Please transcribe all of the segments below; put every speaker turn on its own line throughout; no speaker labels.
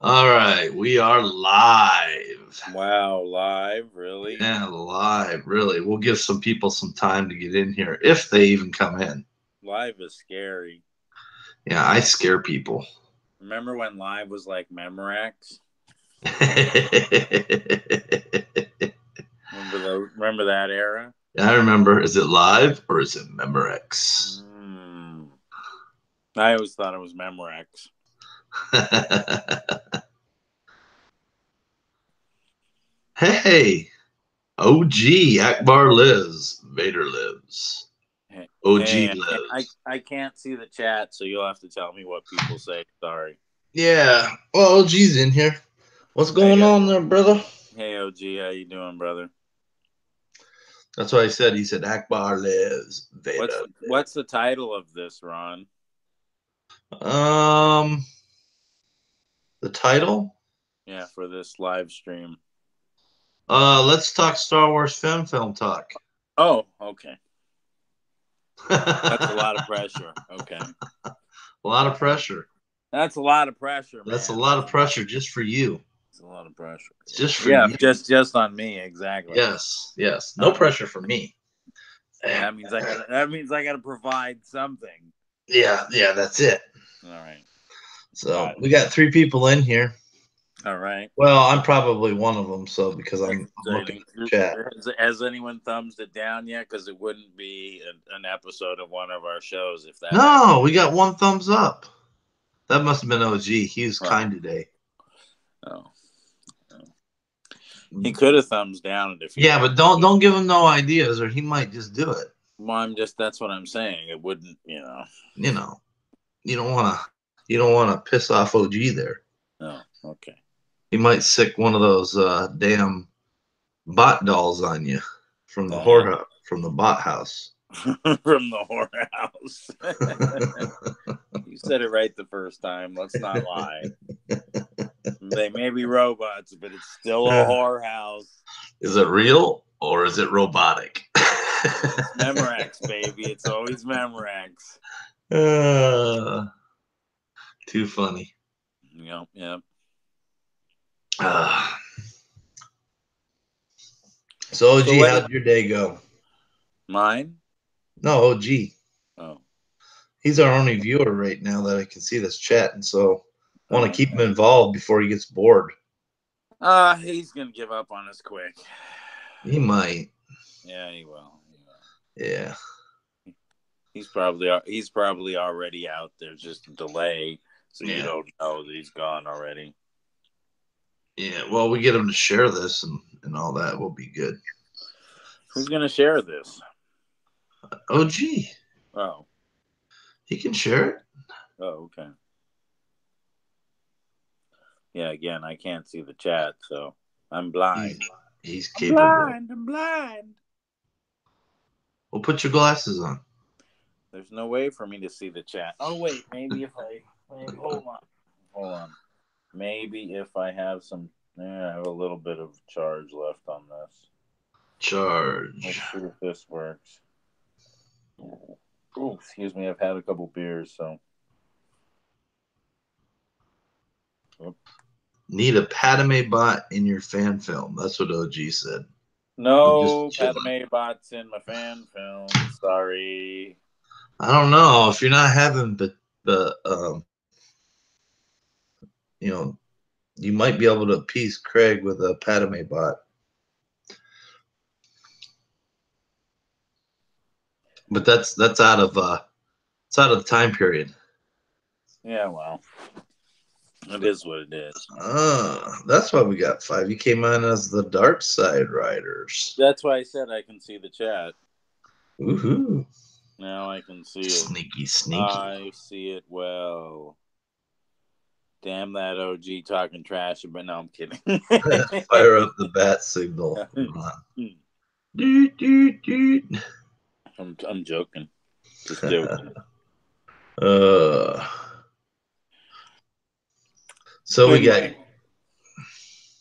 All right, we are live.
Wow, live, really?
Yeah, live, really. We'll give some people some time to get in here if they even come in.
Live is scary.
Yeah, I scare people.
Remember when live was like Memorex? Remember that era?
I remember. Is it live or is it Memorex?
Mm. I always thought it was Memorex.
Hey, OG Akbar lives. Vader lives. OG
Hey,
lives.
I can't see the chat, so you'll have to tell me what people say. Sorry.
Yeah. Well, OG's in here. What's
Hey,
going on there, brother?
hey, OG, how you doing, brother?
That's what I said. He said Akbar lives. Vader
What's the title of this, Ron?
lives. The title?
Yeah, for this live stream.
Let's talk Star Wars film talk.
Oh, okay. That's a lot of
A
pressure. Okay.
lot of pressure.
That's a lot of pressure,
That's a
man.
lot of pressure just for you.
It's a lot of pressure.
It's just for
Yeah,
you.
just on me, exactly.
Yes, yes. No
Uh,
pressure for me.
that means I gotta provide something.
Yeah, yeah, that's it.
All right,
So
got it.
we got 3 people in here.
All right.
Well, I'm probably one of them. So because I'm looking at the chat.
Has anyone thumbs it down yet? Because it wouldn't be an episode of one of our shows if that happened.
No, we got 1 thumbs up. That must have been OG. He was
Well,
kind today.
oh, oh. He could have thumbs down it if he
Yeah, but
wanted
don't
to.
don't give him no ideas, or he might just do it.
Well, that's what I'm saying. It wouldn't.
You know, you don't wanna piss off OG there.
Oh, okay.
He might sick one of those damn bot dolls on you from the
Uh-huh.
whorehouse, from the bot house.
From the whorehouse. You said it right the first time. Let's not lie. They may be robots, but it's still a whorehouse.
Is it real or is it robotic?
It's Memorex, baby. It's always Memorex.
uh, too funny.
Yep, yep.
Uh, so
So
OG,
what did
how'd your day go?
mine?
No, OG.
Oh,
He's our only viewer right now that I can see this chat, and so want to
oh.
keep him involved before he gets bored.
He's gonna give up on us quick.
He might.
Yeah, he will.
Yeah.
He's probably already out there. Just a delay, so you
Yeah.
don't know that he's gone already.
Yeah. Well, we get him to share this and all that will be good.
Who's gonna share this?
OG.
Oh,
He can share it.
oh, okay. Yeah, again, I can't see the chat, so I'm
He's,
blind.
he's
I'm
capable.
blind. I'm blind.
Well, put your glasses on.
There's no way for me to see the chat. Oh wait, maybe if hold on. Maybe if I have some, I have a little bit of charge left on this. Let's
Charge.
see if this works. Oh, excuse me. I've had a couple beers, so. Oh.
Need a Padme bot in your fan film. That's what OG said. I'm just
No
chilling.
Padme bots in my fan film. Sorry.
I don't know if you're not having, but you know, you might be able to appease Craig with a Padme bot. But that's out of it's out of the time period.
Yeah, well, it is what it is.
That's why we got 5. You came on as the Dark Side Riders.
That's why I said I can see the chat.
Woohoo!
Now I can see it.
Sneaky, sneaky.
I see it well. Damn that OG talking trash, but no, I'm kidding.
Fire up the bat signal. Doot, doot, doot.
I'm joking. Just joking.
uh, so
Anyway.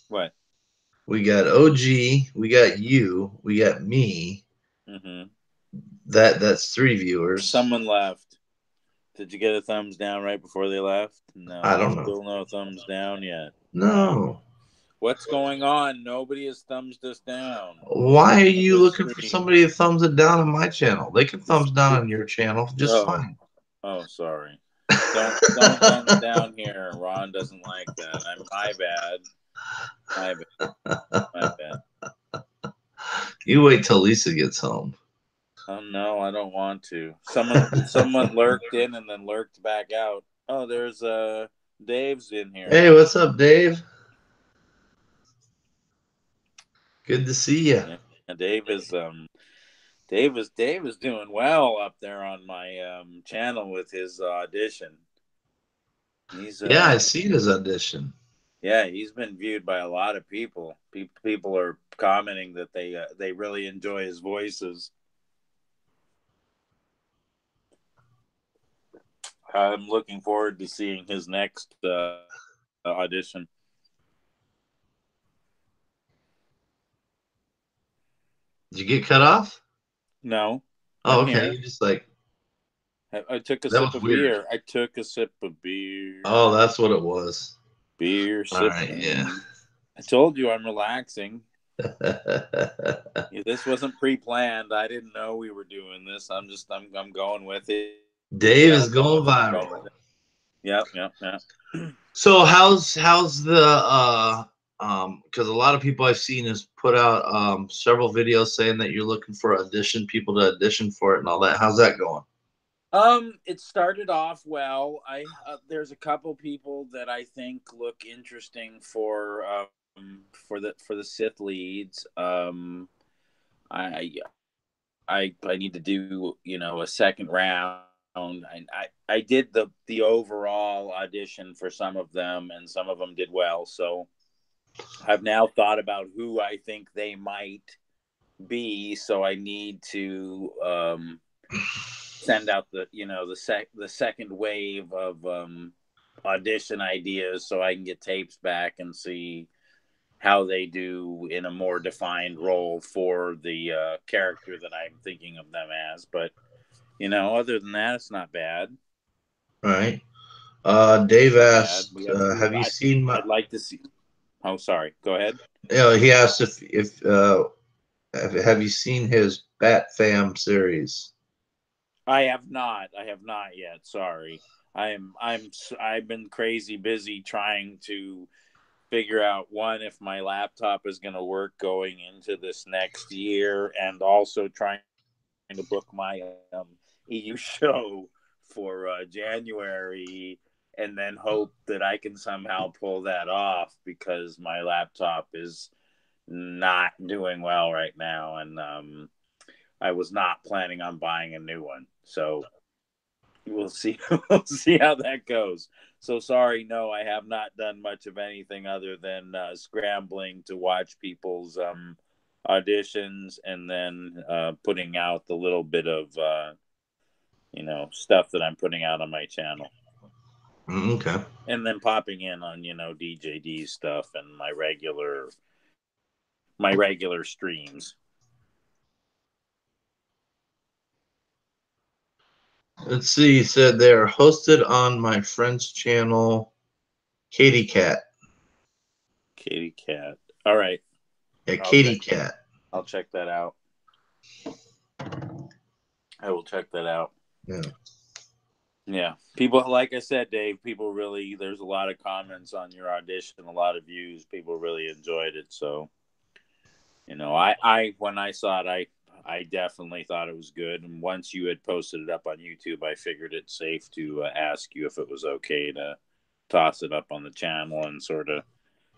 What?
we got OG, we got you, we got me.
Mm-hmm.
That's 3 viewers.
Someone left. Did you get a thumbs down right before they left? No,
I don't know.
Still no thumbs down yet.
No.
What's going on? Nobody has thumbs us down.
Why are you looking for somebody to thumbs it down on my channel? They can thumbs down on your channel just fine.
Oh, sorry. Don't thumbs down here. Ron doesn't like that. My bad. My bad.
You wait till Lisa gets home.
Oh no, I don't want to. Someone lurked in and then lurked back out. Oh, there's Dave's in here.
Hey, what's up, Dave? Good to see you.
Yeah, Dave is doing well up there on my channel with his audition.
Yeah, I seen his audition.
Yeah, he's been viewed by a lot of people. People are commenting that they really enjoy his voices. I'm looking forward to seeing his next audition.
Did you get cut off?
No.
Oh, okay. You just like.
I took a sip of beer. I took a sip of beer.
Oh, that's what it was.
Beer sipping.
All right, yeah.
I told you I'm relaxing. This wasn't pre-planned. I didn't know we were doing this. I'm going with it.
Dave is going viral.
Yep.
So how's the because a lot of people I've seen has put out several videos saying that you're looking for people to audition for it and all that. How's that going?
It started off well. There's a couple people that I think look interesting for the Sith leads. I need to do a second round. I did the overall audition for some of them, and some of them did well. So I've now thought about who I think they might be. So I need to send out the second wave of audition ideas so I can get tapes back and see how they do in a more defined role for the character that I'm thinking of them as. But other than that, it's not bad.
Right. Dave asked, "Have you seen my?"
I'd like to see. Oh, sorry. Go ahead.
Yeah, he asked if have you seen his Bat Fam series?
I have not yet. Sorry. I've been crazy busy trying to figure out if my laptop is going to work going into this next year, and also trying to book my EU show for January, and then hope that I can somehow pull that off, because my laptop is not doing well right now, and I was not planning on buying a new one. So we'll see. We'll see how that goes. So sorry, no, I have not done much of anything other than scrambling to watch people's auditions, and then putting out the little bit of stuff that I'm putting out on my channel.
Okay.
And then popping in on DJD stuff and my regular streams.
Let's see. He said they're hosted on my friend's channel, Katie Cat.
Katie Cat. All right.
Yeah, Katie Cat.
I'll check that out. I will check that out.
Yeah.
Yeah. People, like I said, Dave, there's a lot of comments on your audition, a lot of views. People really enjoyed it. So, when I saw it, I definitely thought it was good. And once you had posted it up on YouTube, I figured it's safe to ask you if it was okay to toss it up on the channel and sort of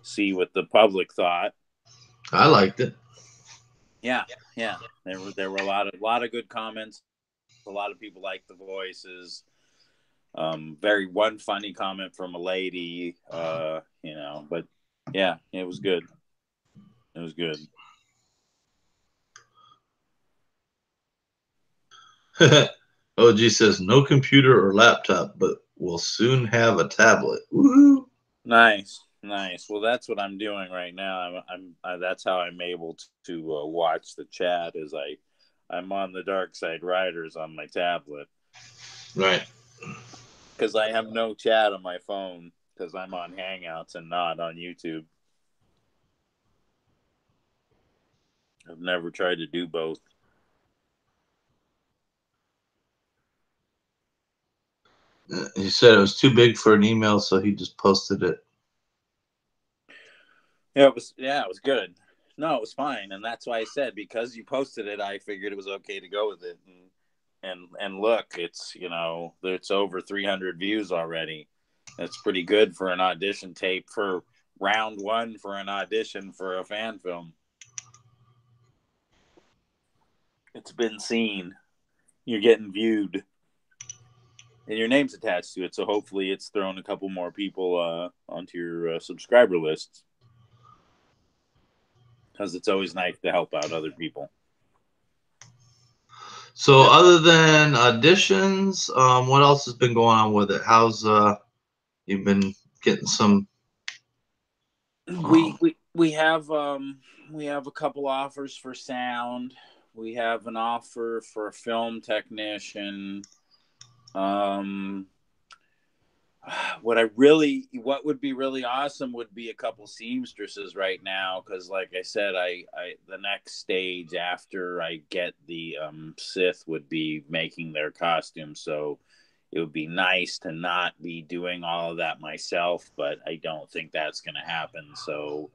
see what the public thought.
I liked it.
Yeah. There were a lot of good comments. A lot of people liked the voices. One funny comment from a lady, but yeah, it was good. It was good.
OG says no computer or laptop, but we'll soon have a tablet. Woo-hoo.
Nice. Well, that's what I'm doing right now. That's how I'm able to watch the chat, as I'm on the Dark Side Riders on my tablet.
Right.
because I have no chat on my phone because I'm on Hangouts and not on YouTube. I've never tried to do both.
He said it was too big for an email, so he just posted it.
Yeah, it was. Yeah, it was good. No, it was fine, and that's why I said, because you posted it, I figured it was okay to go with it. And look, it's, it's over 300 views already. That's pretty good for an audition tape, for round one, for an audition for a fan film. It's been seen. You're getting viewed, and your name's attached to it. So hopefully, it's thrown a couple more people onto your subscriber lists, because it's always nice to help out other people.
So other than auditions, what else has been going on with it? How's you've been getting some?
We have a couple offers for sound. We have an offer for a film technician. What would be really awesome would be a couple seamstresses right now, because like I said, I the next stage after I get the Sith would be making their costumes. So it would be nice to not be doing all of that myself, but I don't think that's going to happen. So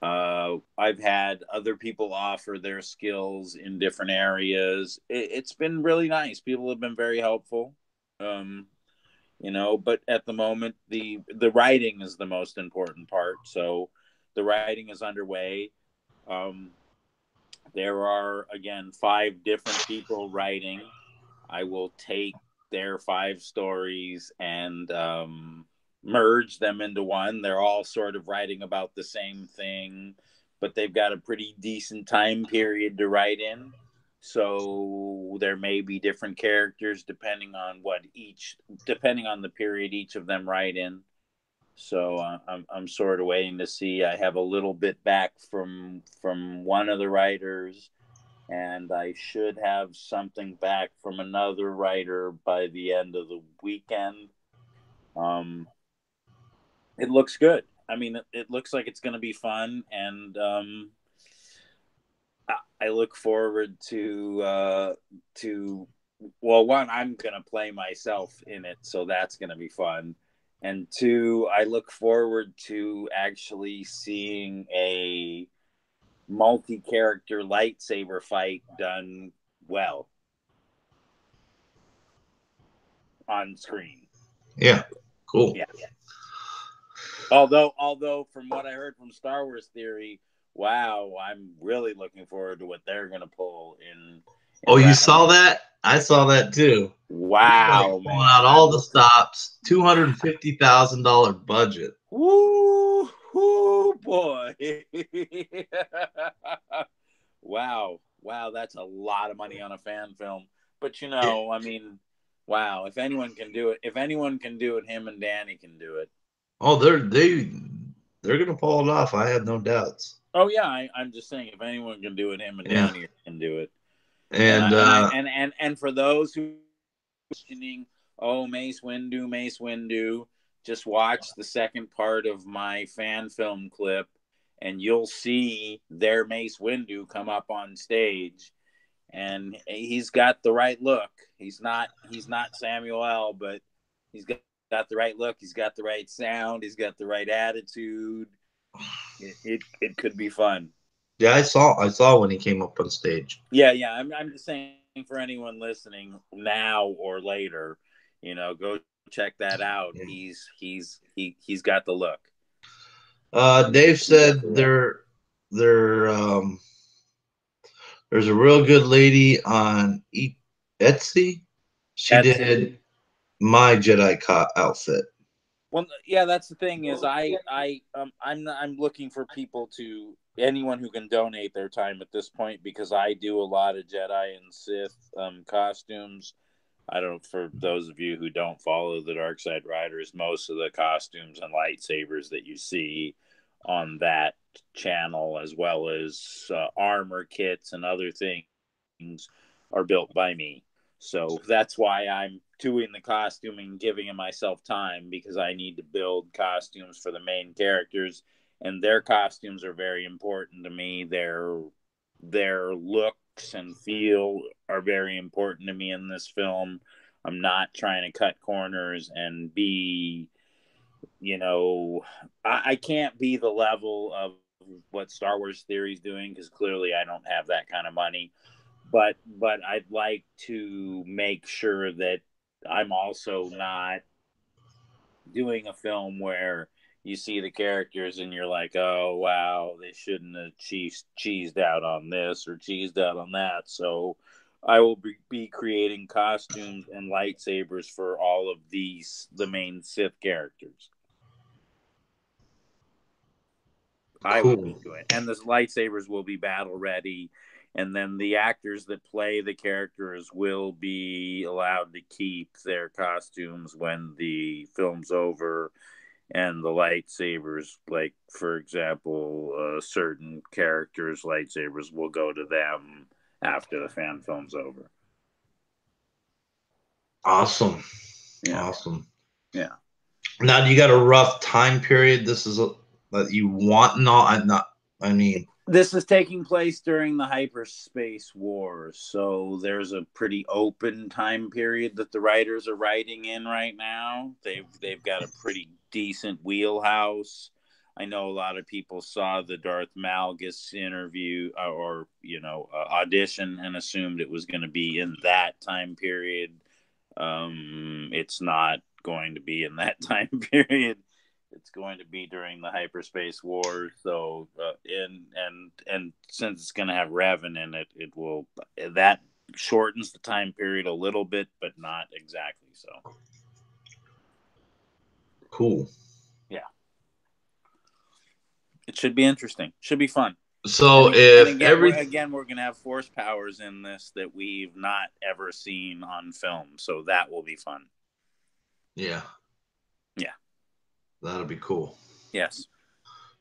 I've had other people offer their skills in different areas. It's been really nice. People have been very helpful. But at the moment, the writing is the most important part. So the writing is underway. There are, again, 5 different people writing. I will take their 5 stories and merge them into one. They're all sort of writing about the same thing, but they've got a pretty decent time period to write in. So there may be different characters depending on the period each of them write in. So I'm sort of waiting to see. I have a little bit back from one of the writers, and I should have something back from another writer by the end of the weekend. It looks good. I mean, it looks like it's going to be fun, and I look forward to well, one, I'm going to play myself in it, so that's going to be fun. And 2, I look forward to actually seeing a multi-character lightsaber fight done well on screen.
Yeah, cool.
Yeah. Although from what I heard from Star Wars Theory, wow, I'm really looking forward to what they're going to pull in.
Oh, you saw that? I saw that too.
Wow,
Pulling out all the stops. $250,000 budget.
Woo, boy. Wow, that's a lot of money on a fan film. But I mean, wow, if anyone can do it, him and Danny can do it.
Oh, they're gonna pull it off. I have no doubts.
Oh yeah, I'm just saying, if anyone can do it, him and Danny can do it. And for those who are questioning, oh, Mace Windu, just watch the second part of my fan film clip, and you'll see their Mace Windu come up on stage, and he's got the right look. He's not Samuel L., but he's got the right look. He's got the right sound. He's got the right attitude. It could be fun.
Yeah, I saw when he came up on stage.
Yeah. I'm just saying, for anyone listening now or later, go check that out. Yeah. He's got the look.
Dave said there's a real good lady on Etsy. She did my Jedi outfit.
Well, yeah, that's the thing, is I'm looking for anyone who can donate their time at this point, because I do a lot of Jedi and Sith costumes. For those of you who don't follow the Dark Side Riders, most of the costumes and lightsabers that you see on that channel, as well as armor kits and other things, are built by me. So that's why I'm doing the costuming, giving myself time, because I need to build costumes for the main characters, and their costumes are very important to me. Their looks and feel are very important to me in this film. I'm not trying to cut corners and be, I can't be the level of what Star Wars Theory is doing, because clearly I don't have that kind of money. But I'd like to make sure that I'm also not doing a film where you see the characters and you're like, oh wow, they shouldn't have cheesed out on this or cheesed out on that. So I will be creating costumes and lightsabers for all of the main Sith characters. I will be doing, and the lightsabers will be battle ready, and then the actors that play the characters will be allowed to keep their costumes when the film's over, and the lightsabers, like for example, certain characters' lightsabers will go to them after the fan film's over.
Awesome.
Yeah.
Awesome.
Yeah.
Now, do you got a rough time period? This is that you want? No, I'm not. I mean,
this is taking place during the hyperspace wars, so there's a pretty open time period that the writers are writing in right now. They've got a pretty decent wheelhouse. I know a lot of people saw the Darth Malgus interview or audition and assumed it was going to be in that time period. It's not going to be in that time period. It's going to be during the hyperspace wars. So, and since it's going to have Revan in it, it will, that shortens the time period a little bit, but not exactly so.
Cool.
Yeah. It should be interesting. Should be fun.
So
again, we're going to have force powers in this that we've not ever seen on film. So that will be fun.
Yeah.
Yeah.
That'll be cool.
Yes.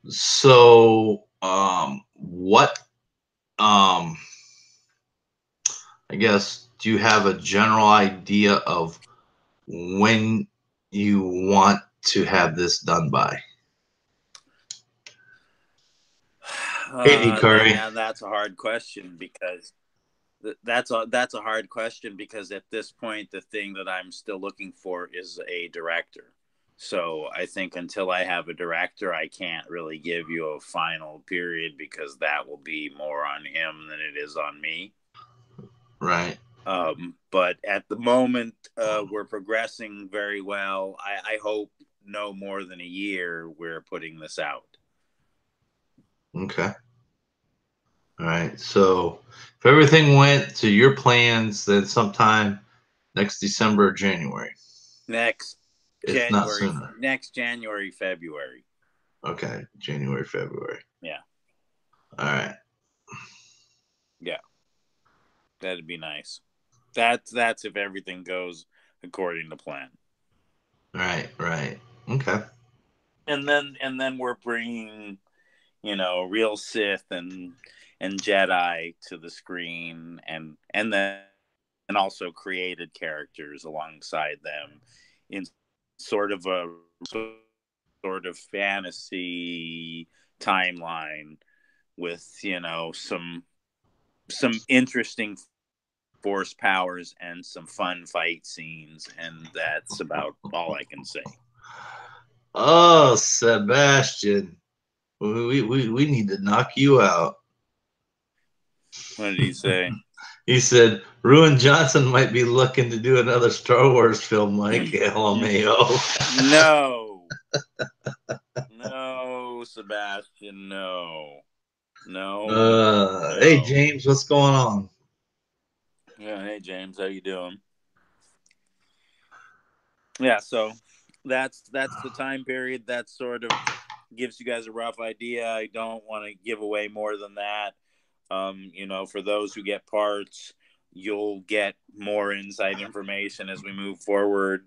So, what, I guess, do you have a general idea of when you want to have this done by? Curry.
Now that's a hard question, because that's a hard question, because at this point, the thing that I'm still looking for is a director. So I think until I have a director, I can't really give you a final period, because that will be more on him than it is on me.
Right.
But at the moment, we're progressing very well. I hope no more than a year we're putting this out.
Okay. All right. So if everything went to your plans, then sometime next December or January.
Next January, February.
Okay. January, February.
Yeah.
All right.
Yeah. That'd be nice. That's if everything goes according to plan.
Right. Okay.
And then we're bringing, real Sith and Jedi to the screen, and then also created characters alongside them in sort of fantasy timeline with some interesting force powers and some fun fight scenes, and that's about all I can say.
Oh, Sebastian, we need to knock you out.
What did he say?
He said Ruin Johnson might be looking to do another Star Wars film like LMAO.
No, Sebastian, no.
Hey, James, what's going on?
Yeah, hey, James, how you doing? Yeah, so that's the time period. That sort of gives you guys a rough idea. I don't want to give away more than that. For those who get parts, you'll get more inside information as we move forward.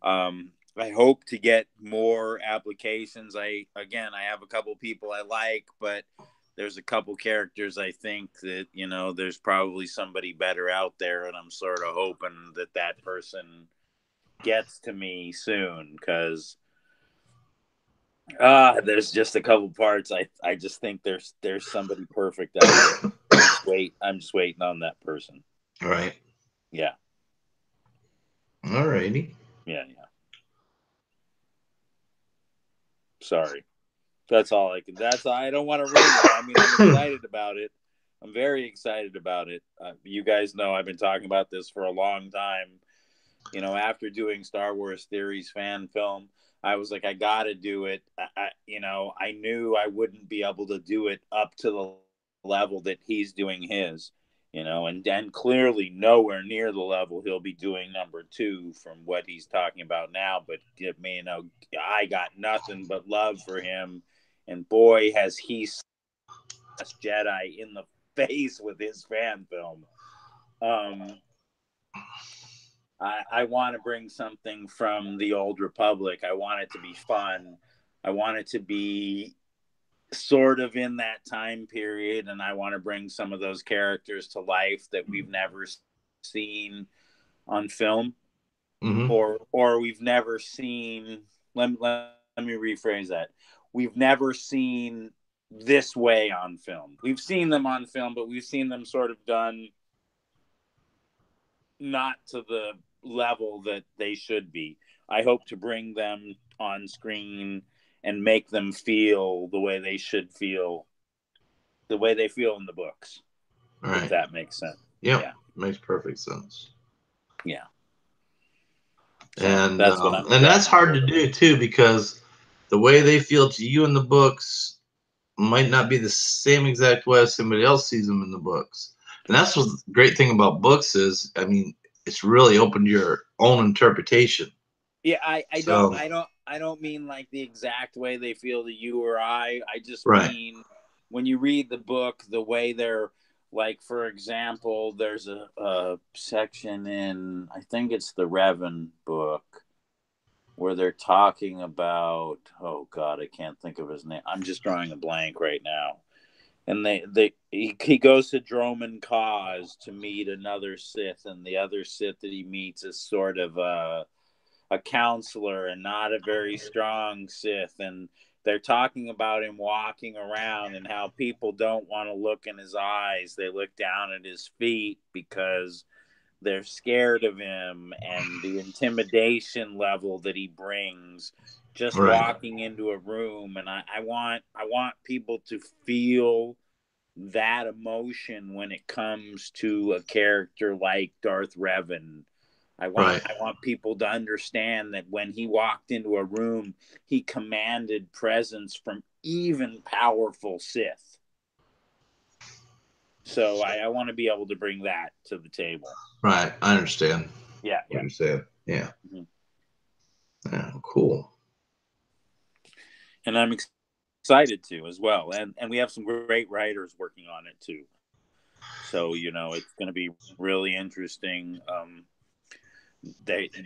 I hope to get more applications. I have a couple people I like, but there's a couple characters I think that, you know, there's probably somebody better out there, and I'm sort of hoping that that person gets to me soon, because there's just a couple parts I just think there's somebody perfect out there. I'm just waiting on that person.
Right.
Yeah.
All righty.
Yeah. Sorry. That's all I can. I don't want to ruin it. I mean, I'm excited about it. I'm very excited about it. You guys know I've been talking about this for a long time. You know, after doing Star Wars Theories fan film, I was like, I got to do it. I knew I wouldn't be able to do it up to the level that he's doing his, and clearly nowhere near the level he'll be doing number 2 from what he's talking about now. But, I got nothing but love for him. And boy, has he Jedi in the face with his fan film. I want to bring something from the Old Republic. I want it to be fun. I want it to be sort of in that time period, and I want to bring some of those characters to life that we've never seen on film, or we've never seen. Let me rephrase that. We've never seen this way on film. We've seen them on film, but we've seen them sort of done not to the level that they should be. I hope to bring them on screen and make them feel the way they should feel, the way they feel in the books. Right. If that makes sense.
Yep. Yeah. Makes perfect sense.
Yeah.
So and that's hard to do too, because the way they feel to you in the books might not be the same exact way as somebody else sees them in the books. And that's what the great thing about books is. I mean, it's really open to your own interpretation.
Yeah, I don't mean like the exact way they feel to you or I. I just mean when you read the book, the way they're, like, for example, there's a section in, I think it's the Revan book, where they're talking about, oh God, I can't think of his name. I'm just drawing a blank right now. And he goes to Dromund Kaas to meet another Sith, and the other Sith that he meets is sort of a counselor and not a very strong Sith. And they're talking about him walking around and how people don't want to look in his eyes. They look down at his feet because they're scared of him, and the intimidation level that he brings just walking into a room. And I want people to feel that emotion when it comes to a character like Darth Revan. I want people to understand that when he walked into a room, he commanded presence from even powerful Sith. So I want to be able to bring that to the table.
Right. I understand.
Yeah.
What you're saying. Yeah. Mm-hmm. Yeah. Cool.
And I'm excited to as well. And we have some great writers working on it too. So, it's going to be really interesting.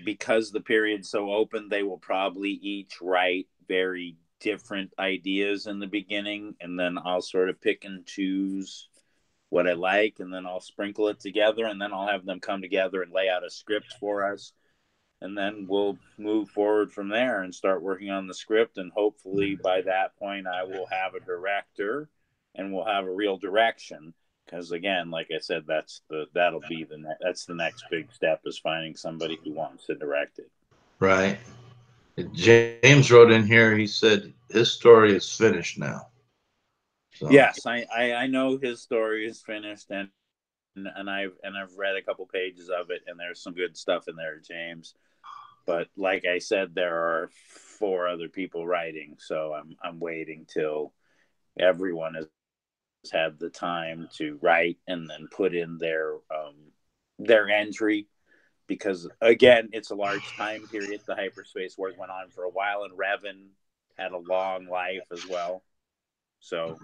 Because the period's so open, they will probably each write very different ideas in the beginning, and then I'll sort of pick and choose what I like, and then I'll sprinkle it together, and then I'll have them come together and lay out a script for us, and then we'll move forward from there and start working on the script. And hopefully by that point I will have a director and we'll have a real direction. Because again, like I said, that's the next big step, is finding somebody who wants to direct it.
Right. James wrote in here, he said his story is finished now.
So. Yes, I know his story is finished, and I've read a couple pages of it, and there's some good stuff in there, James. But like I said, there are 4 other people writing, so I'm waiting till everyone has had the time to write and then put in their entry, because again, it's a large time period. The Hyperspace Wars went on for a while, and Revan had a long life as well. So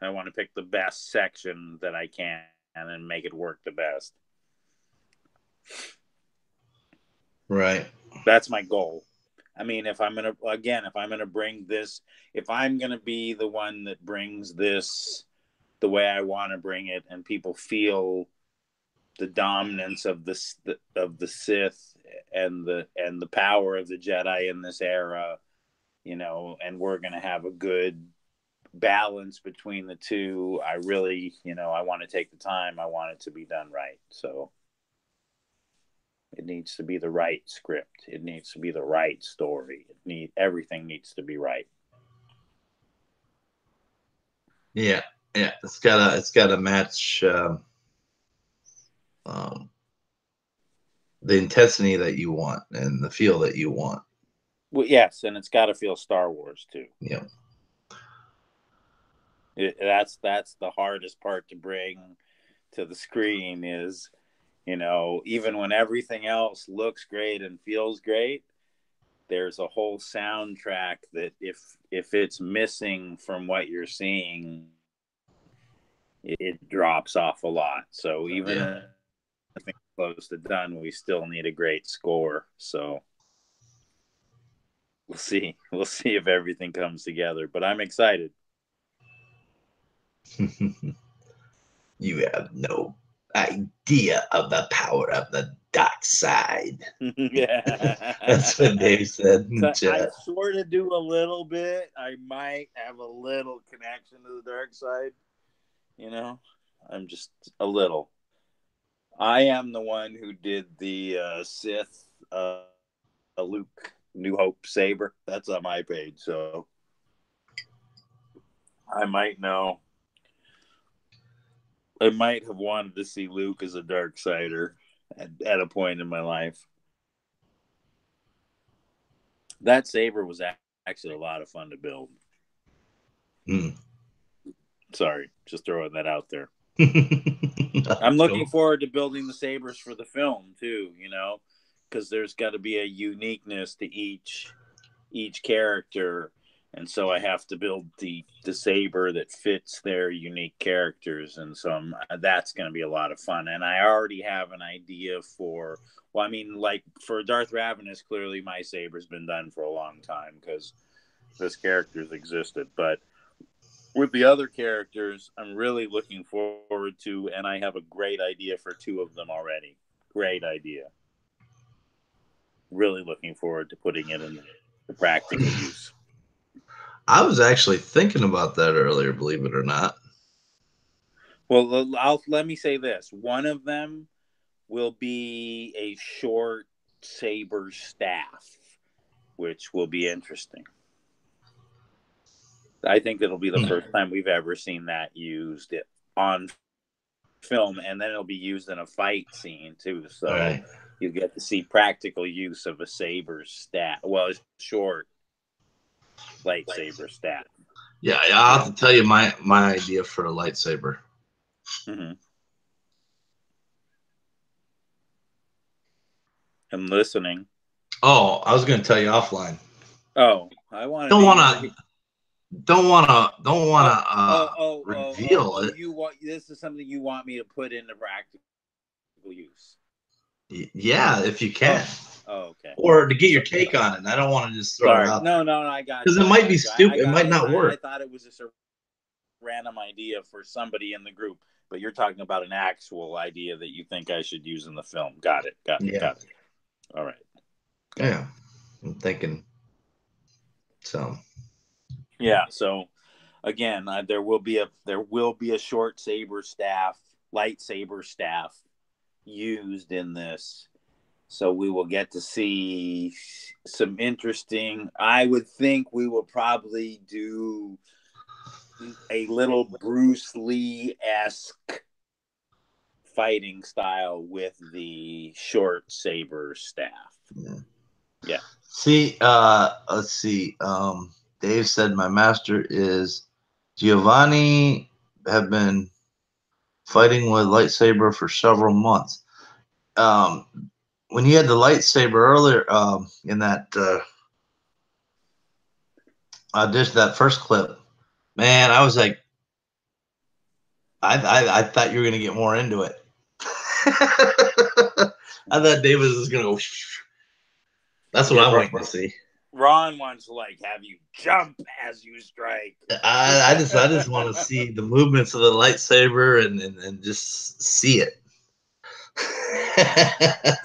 I want to pick the best section that I can and make it work the best.
Right.
That's my goal. I mean, if I'm gonna bring this, if I'm gonna be the one that brings this the way I want to bring it, and people feel the dominance of the Sith and the power of the Jedi in this era, you know, and we're gonna have a good balance between the two. I really, you know, I want to take the time. I want it to be done right. So it needs to be the right script. It needs to be the right story. Everything needs to be right.
Yeah, yeah. It's gotta match the intensity that you want and the feel that you want.
Well, yes, and it's got to feel Star Wars too.
Yeah.
That's the hardest part to bring to the screen is, you know, even when everything else looks great and feels great, there's a whole soundtrack that if it's missing from what you're seeing, it drops off a lot. So even if it's close to done, we still need a great score. So we'll see if everything comes together, but I'm excited.
You have no idea of the power of the dark side.
Yeah.
That's what Dave said in the
So I
chat.
sort of do a little bit. I might have a little connection to the dark side. You know, I'm just a little. I am the one who did the Sith Luke New Hope saber. That's on my page, so I might know. I might have wanted to see Luke as a dark sider at a point in my life. That saber was actually a lot of fun to build. Sorry, just throwing that out there. I'm looking forward to building the sabers for the film too, you know, because there's got to be a uniqueness to each character, and so I have to build the saber that fits their unique characters, and so that's going to be a lot of fun. And I already have an idea for, well, I mean, like for Darth Ravenous, clearly my saber's been done for a long time because this character's existed, but with the other characters, I'm really looking forward to, and I have a great idea for two of them already. Great idea. Really looking forward to putting it in the practical use.
I was actually thinking about that earlier, believe it or not.
Well, let me say this. One of them will be a short saber staff, which will be interesting. I think it'll be the first time we've ever seen that used on film, and then it'll be used in a fight scene too. So you get to see practical use of a saber staff. Well, it's short lightsaber staff.
Yeah, I'll have to tell you my idea for a lightsaber.
Mm-hmm. I'm listening.
Oh, I was going to tell you offline.
Oh, I want to.
Don't want to reveal it.
This is something you want me to put into practical use.
Yeah, if you can.
Oh, okay.
Or to get your take on it. And I don't want to just throw it out.
No, I got it.
Because it might be stupid. It might not work.
I thought it was just a random idea for somebody in the group, but you're talking about an actual idea that you think I should use in the film. Got it. Got it. All right.
Yeah, I'm thinking. So.
Yeah. So, again, there will be a short lightsaber staff used in this. So we will get to see some interesting. I would think we will probably do a little Bruce Lee-esque fighting style with the short saber staff. Yeah.
See, let's see. Dave said my master is Giovanni. Have been fighting with lightsaber for several months. When you had the lightsaber earlier in that audition, that first clip, man, I was like, I thought you were gonna get more into it. I thought David was gonna go. That's what I'm waiting to see.
Ron wants to like have you jump as you strike.
I just want to see the movements of the lightsaber and just see it.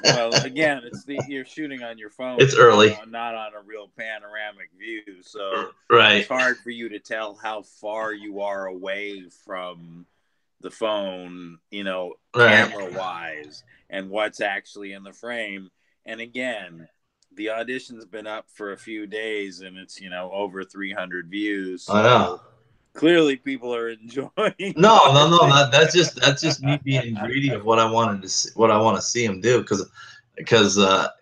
Well, again, you're shooting on your phone.
It's early,
not on a real panoramic view, so
right.
It's hard for you to tell how far you are away from the phone,
Right.
camera wise, and what's actually in the frame. And again, the audition's been up for a few days, and it's over 300 views. So
I know.
clearly, people are enjoying.
No. That's just me being greedy of what I wanted to see, what I want to see him do, because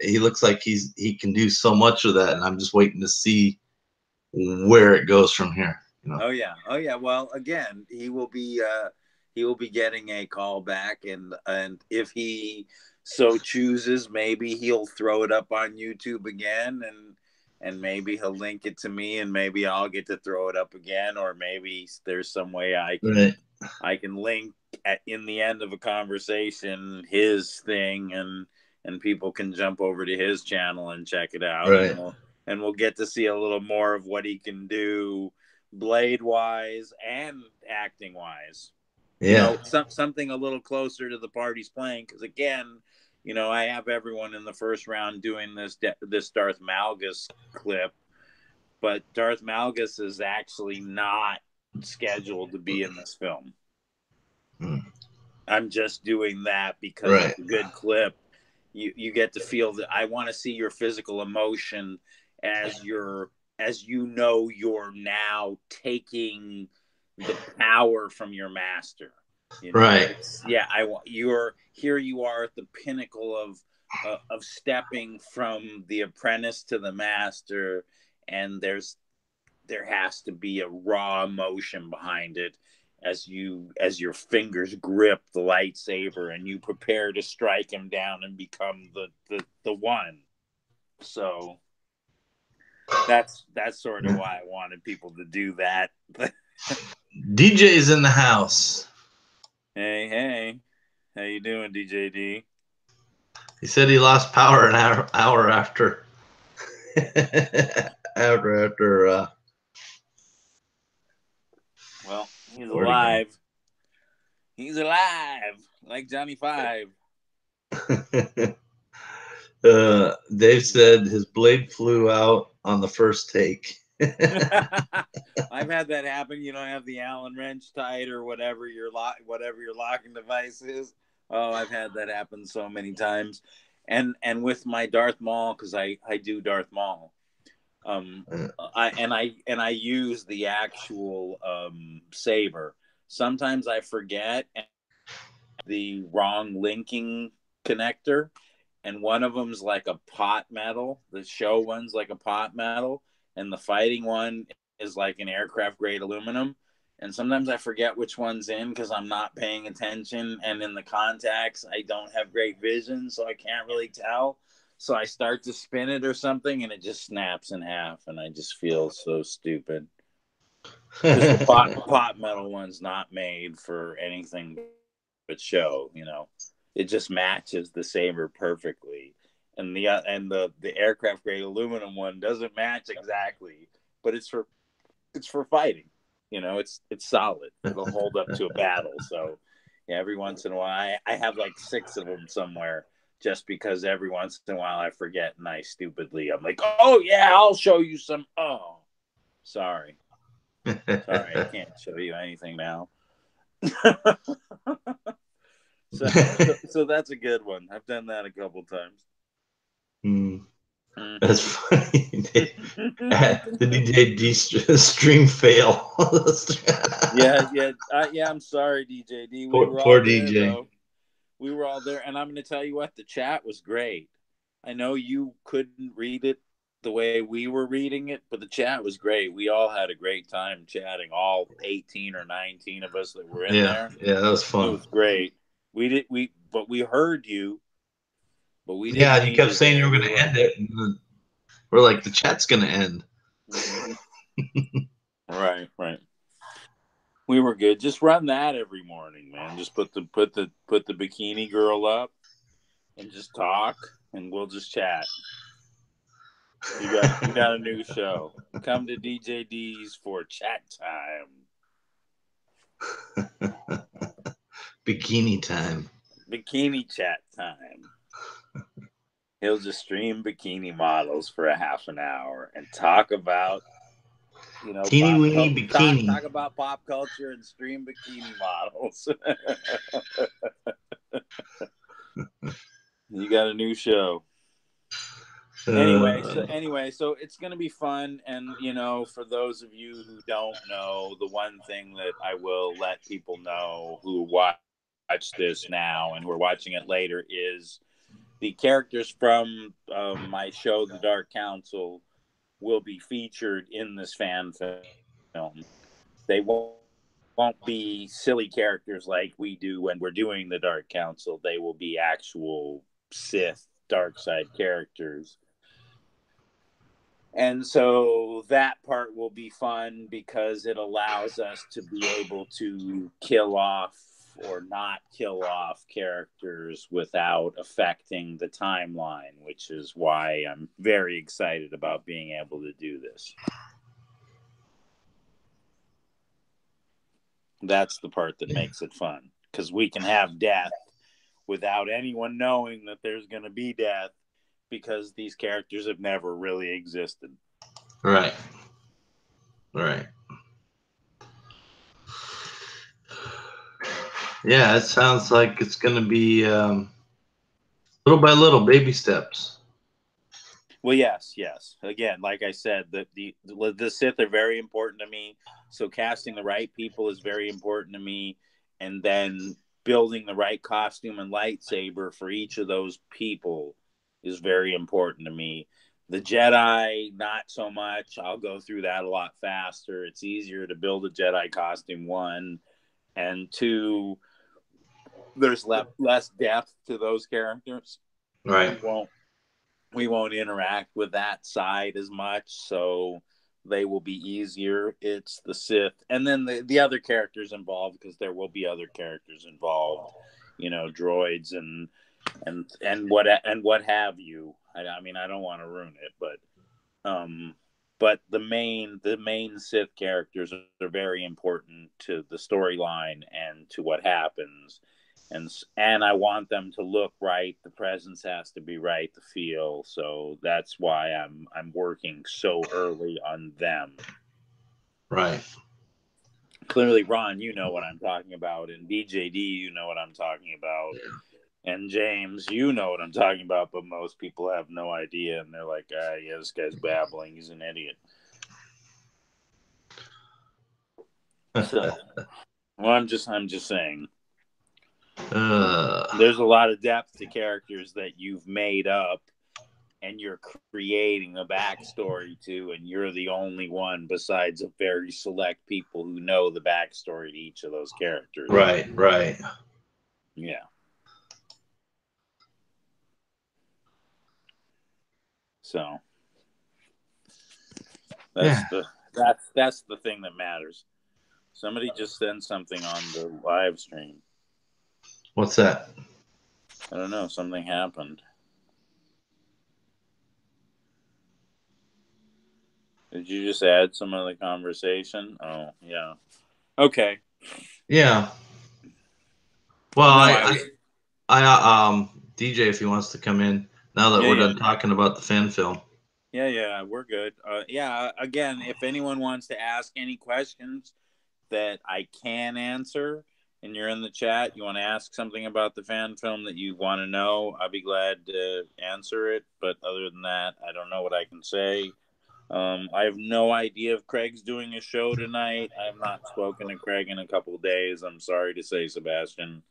he looks like he can do so much of that, and I'm just waiting to see where it goes from here.
Oh yeah. Well, again, he will be getting a call back, and if he so chooses, maybe he'll throw it up on YouTube again, and maybe he'll link it to me, and maybe I'll get to throw it up again, or maybe there's some way I can link in the end of a conversation his thing, and people can jump over to his channel and check it out,
right.
and we'll get to see a little more of what he can do blade wise and acting wise.
Yeah.
Something a little closer to the part he's playing, because again, I have everyone in the first round doing this Darth Malgus clip, but Darth Malgus is actually not scheduled to be in this film. I'm just doing that because it's a good clip. You get to feel that. I want to see your physical emotion as you're now taking the power from your master.
Right.
Yeah, here you are at the pinnacle of stepping from the apprentice to the master, and there has to be a raw emotion behind it as your fingers grip the lightsaber and you prepare to strike him down and become the one. So that's sort of why I wanted people to do that.
DJ's in the house.
Hey, how you doing, DJ D?
He said he lost power an hour after after
well, he's alive. He's alive, like Johnny Five.
Dave said his blade flew out on the first take.
I've had that happen. You don't have the Allen wrench tight or whatever your locking device is. Oh, I've had that happen so many times. And with my Darth Maul, because I do Darth Maul, I use the actual saber. Sometimes I forget the wrong linking connector, and one of them's like a pot metal. The show one's like a pot metal, and the fighting one is like an aircraft grade aluminum. And sometimes I forget which one's in because I'm not paying attention, and in the contacts I don't have great vision, so I can't really tell. So I start to spin it or something, and it just snaps in half, and I just feel so stupid. Because the pot metal one's not made for anything but show, It just matches the saber perfectly, and the aircraft grade aluminum one doesn't match exactly, but it's for fighting. It's solid. It'll hold up to a battle. So yeah, every once in a while, I have like 6 of them somewhere, just because every once in a while I forget, and I'm like, oh yeah, I'll show you some. Oh, sorry, I can't show you anything now. So that's a good one. I've done that a couple times.
That's funny. The DJ stream fail.
Yeah. I'm sorry, DJ D.
Poor DJ.
There, we were all there, and I'm going to tell you what, the chat was great. I know you couldn't read it the way we were reading it, but the chat was great. We all had a great time chatting. All 18 or 19 of us that were in there.
Yeah, that was fun.
It was great. But we heard you. But we didn't.
Yeah, you kept saying you were going to end it. And we're like, the chat's going to end.
Right. We were good. Just run that every morning, man. Just put the bikini girl up and just talk, and we'll just chat. You got a new show. Come to DJD's for chat time.
Bikini time.
Bikini chat time. He'll just stream bikini models for a half an hour and talk about,
teeny weeny bikini.
Talk about pop culture and stream bikini models. You got a new show. Anyway, so it's going to be fun. And, for those of you who don't know, the one thing that I will let people know who watch this now and who are watching it later is the characters from my show, The Dark Council, will be featured in this fan film. They won't be silly characters like we do when we're doing The Dark Council. They will be actual Sith dark side characters. And so that part will be fun because it allows us to be able to kill off or not kill off characters without affecting the timeline, which is why I'm very excited about being able to do this. That's the part that makes it fun, because we can have death without anyone knowing that there's going to be death, because these characters have never really existed.
Right. Yeah, it sounds like it's going to be little by little, baby steps.
Well, yes. Again, like I said, the Sith are very important to me. So casting the right people is very important to me, and then building the right costume and lightsaber for each of those people is very important to me. The Jedi, not so much. I'll go through that a lot faster. It's easier to build a Jedi costume, one, and two, there's less depth to those characters.
Right.
We won't interact with that side as much, so they will be easier. It's the Sith, and then the other characters involved, because there will be other characters involved, droids and what have you. I mean, I don't want to ruin it, but the main Sith characters are very important to the storyline and to what happens. And I want them to look right. The presence has to be right, the feel. So that's why I'm working so early on them.
Right.
Clearly, Ron, you know what I'm talking about, and DJD, you know what I'm talking about, and James, you know what I'm talking about. But most people have no idea, and they're like, yeah, this guy's babbling. He's an idiot. So, well, I'm just saying. There's a lot of depth to characters that you've made up and you're creating a backstory to, and you're the only one besides a very select people who know the backstory to each of those characters.
Right.
Yeah. So that's the thing that matters. Somebody just sent something on the live stream.
What's that?
I don't know. Something happened. Did you just add some of the conversation? Oh, yeah. Okay.
Yeah. Well, I DJ, if he wants to come in now that we're done talking about the fan film.
Yeah, we're good. Again, if anyone wants to ask any questions that I can answer, and you're in the chat, you want to ask something about the fan film that you want to know, I'll be glad to answer it. But other than that, I don't know what I can say. I have no idea if Craig's doing a show tonight. I have not spoken to Craig in a couple of days. I'm sorry to say, Sebastian.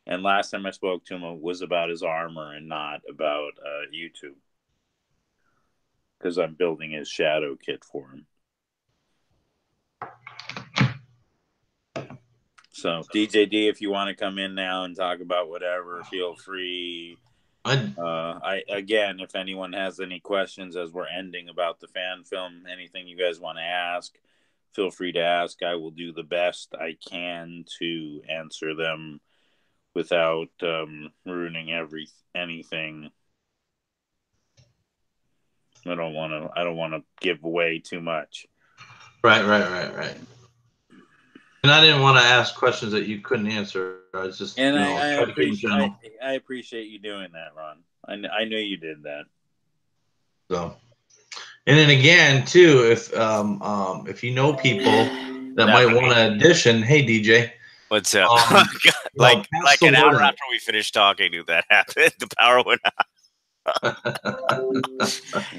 And last time I spoke to him was about his armor and not about YouTube, because I'm building his shadow kit for him. So, DJD, if you want to come in now and talk about whatever, feel free. Again, if anyone has any questions as we're ending about the fan film, anything you guys want to ask, feel free to ask. I will do the best I can to answer them without ruining anything. I don't want to give away too much.
Right. And I didn't want to ask questions that you couldn't answer. I was just,
And
try to keep them general.
I appreciate you doing that, Ron. I know you did that.
So, and then again, too, if you know people that might want to audition, hey DJ,
what's up?
Like
an hour after we finished talking, knew that happened. The power went out.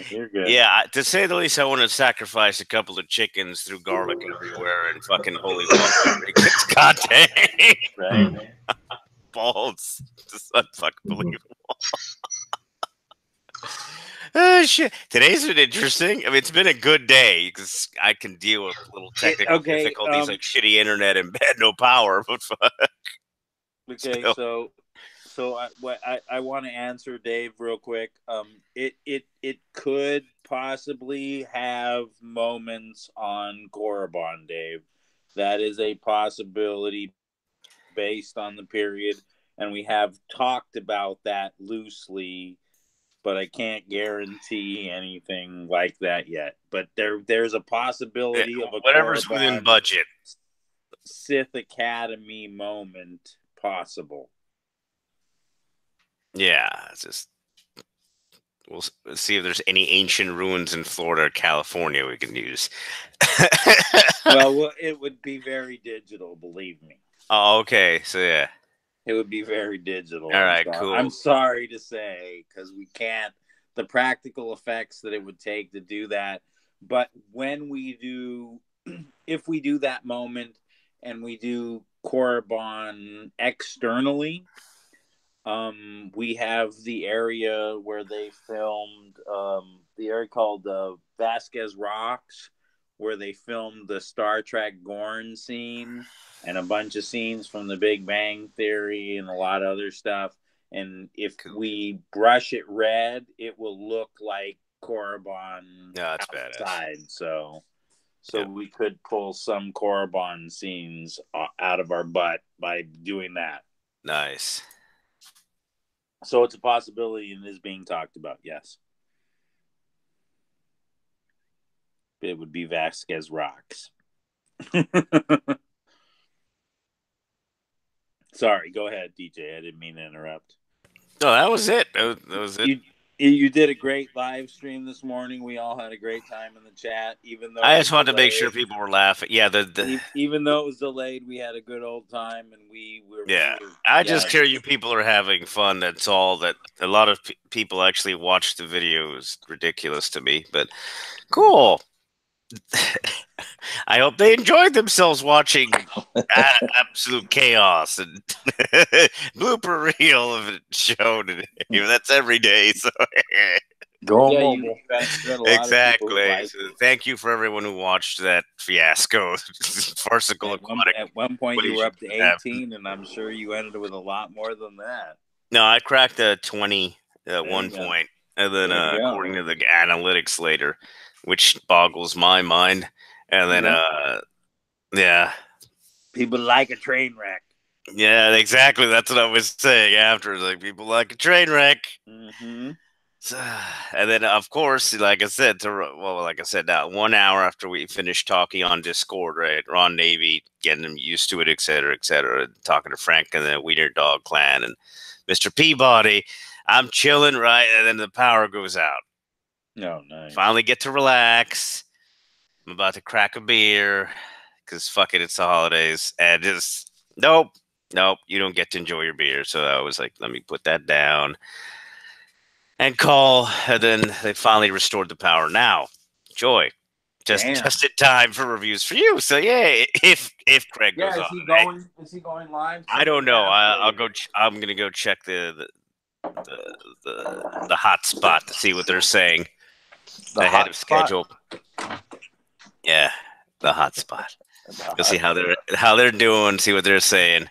You're good.
Yeah, to say the least, I want to sacrifice a couple of chickens through garlic everywhere and fucking holy fuck. God dang.
Right.
Balls. Just unfucking believable. Oh, shit. Today's been interesting. I mean, it's been a good day because I can deal with little technical difficulties like shitty internet and bad no power. But fuck.
Okay, so I want to answer Dave real quick. It could possibly have moments on Korriban, Dave. That is a possibility based on the period, and we have talked about that loosely, but I can't guarantee anything like that yet. But there's a possibility of a
whatever's within budget
Sith Academy moment possible.
Yeah, it's just we'll see if there's any ancient ruins in Florida or California we can use.
well, it would be very digital, believe me.
Oh, okay. So yeah,
it would be very digital.
All right, cool.
I'm sorry to say because we can't the practical effects that it would take to do that. But when we do, if we do that moment and we do Korriban externally. We have the area where they filmed the area called Vasquez Rocks, where they filmed the Star Trek Gorn scene and a bunch of scenes from The Big Bang Theory and a lot of other stuff. And if we brush it red, it will look like Korriban outside. So we could pull some Korriban scenes out of our butt by doing that.
Nice.
So it's a possibility and is being talked about, yes. It would be Vasquez Rocks. Sorry, go ahead, DJ. I didn't mean to interrupt.
No, that was it. That was it.
You did a great live stream this morning. We all had a great time in the chat, even though
I just wanted to make sure people were laughing. Yeah,
even though it was delayed, we had a good old time, and we were.
Yeah, I just care you people are having fun. That's all. That a lot of people actually watch the video is ridiculous to me, but cool. I hope they enjoyed themselves watching absolute chaos and blooper reel of a show today. That's every day. So exactly. So thank you for everyone who watched that fiasco. Farcical aquatic.
At one point, you were up to 18, and I'm sure you ended with a lot more than that.
No, I cracked a 20 at one point, and then according to the analytics later, which boggles my mind. And then, yeah.
People like a train wreck.
Yeah, exactly. That's what I was saying after. Like, people like a train wreck.
Mm-hmm.
So, and then, of course, like I said, now 1 hour after we finished talking on Discord, right? Ron Navy, getting them used to it, et cetera, talking to Frank and the Wiener Dog Clan and Mr. Peabody. I'm chilling, right? And then the power goes out.
No, nice.
Finally get to relax. I'm about to crack a beer because fuck it, it's the holidays. And just, nope, you don't get to enjoy your beer. So I was like, let me put that down and call. And then they finally restored the power. Now, Joy, just in time for reviews for you. So yeah, if Craig goes on.
Is he going live?
I don't know. I'll go. I'm gonna go check the hot spot to see what they're saying. Ahead of schedule. Yeah, the hot spot. We'll see how they're doing. See what they're saying.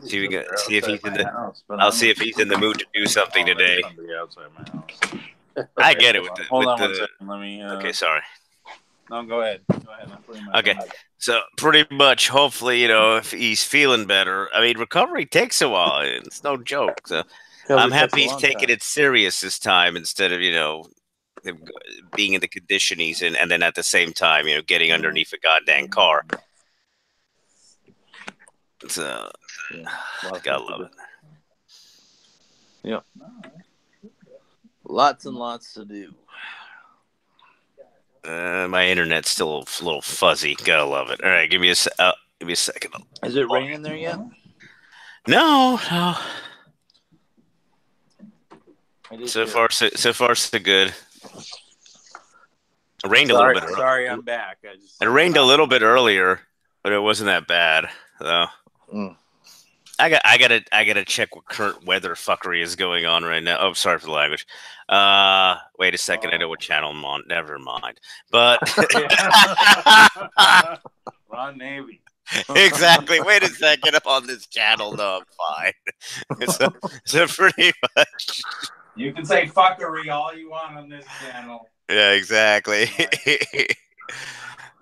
See if he's in the. I'll see if he's in the mood to do something today. I get it with the.
Hold on one second. Let me.
Okay, sorry.
No, go ahead.
Okay, so pretty much, hopefully, if he's feeling better. I mean, recovery takes a while. It's no joke. So I'm happy he's taking it serious this time instead of being in the condition he's in, and then at the same time, getting underneath a goddamn car. So, gotta love it.
Yeah. Lots and lots to do.
My internet's still a little fuzzy. Gotta love it. All right, give me a second.
Is it raining there yet?
No. So far, so good. It rained a little bit.
Sorry, I'm back.
It rained a little bit earlier, but it wasn't that bad. So I gotta check what current weather fuckery is going on right now. Oh, sorry for the language. Wait a second. I know what channel I'm on. Never mind. But
Ron Navy.
Exactly. Wait a second. I'm on this channel. No, I'm fine. So pretty much.
You can say fuckery all you want on this channel.
Yeah, exactly.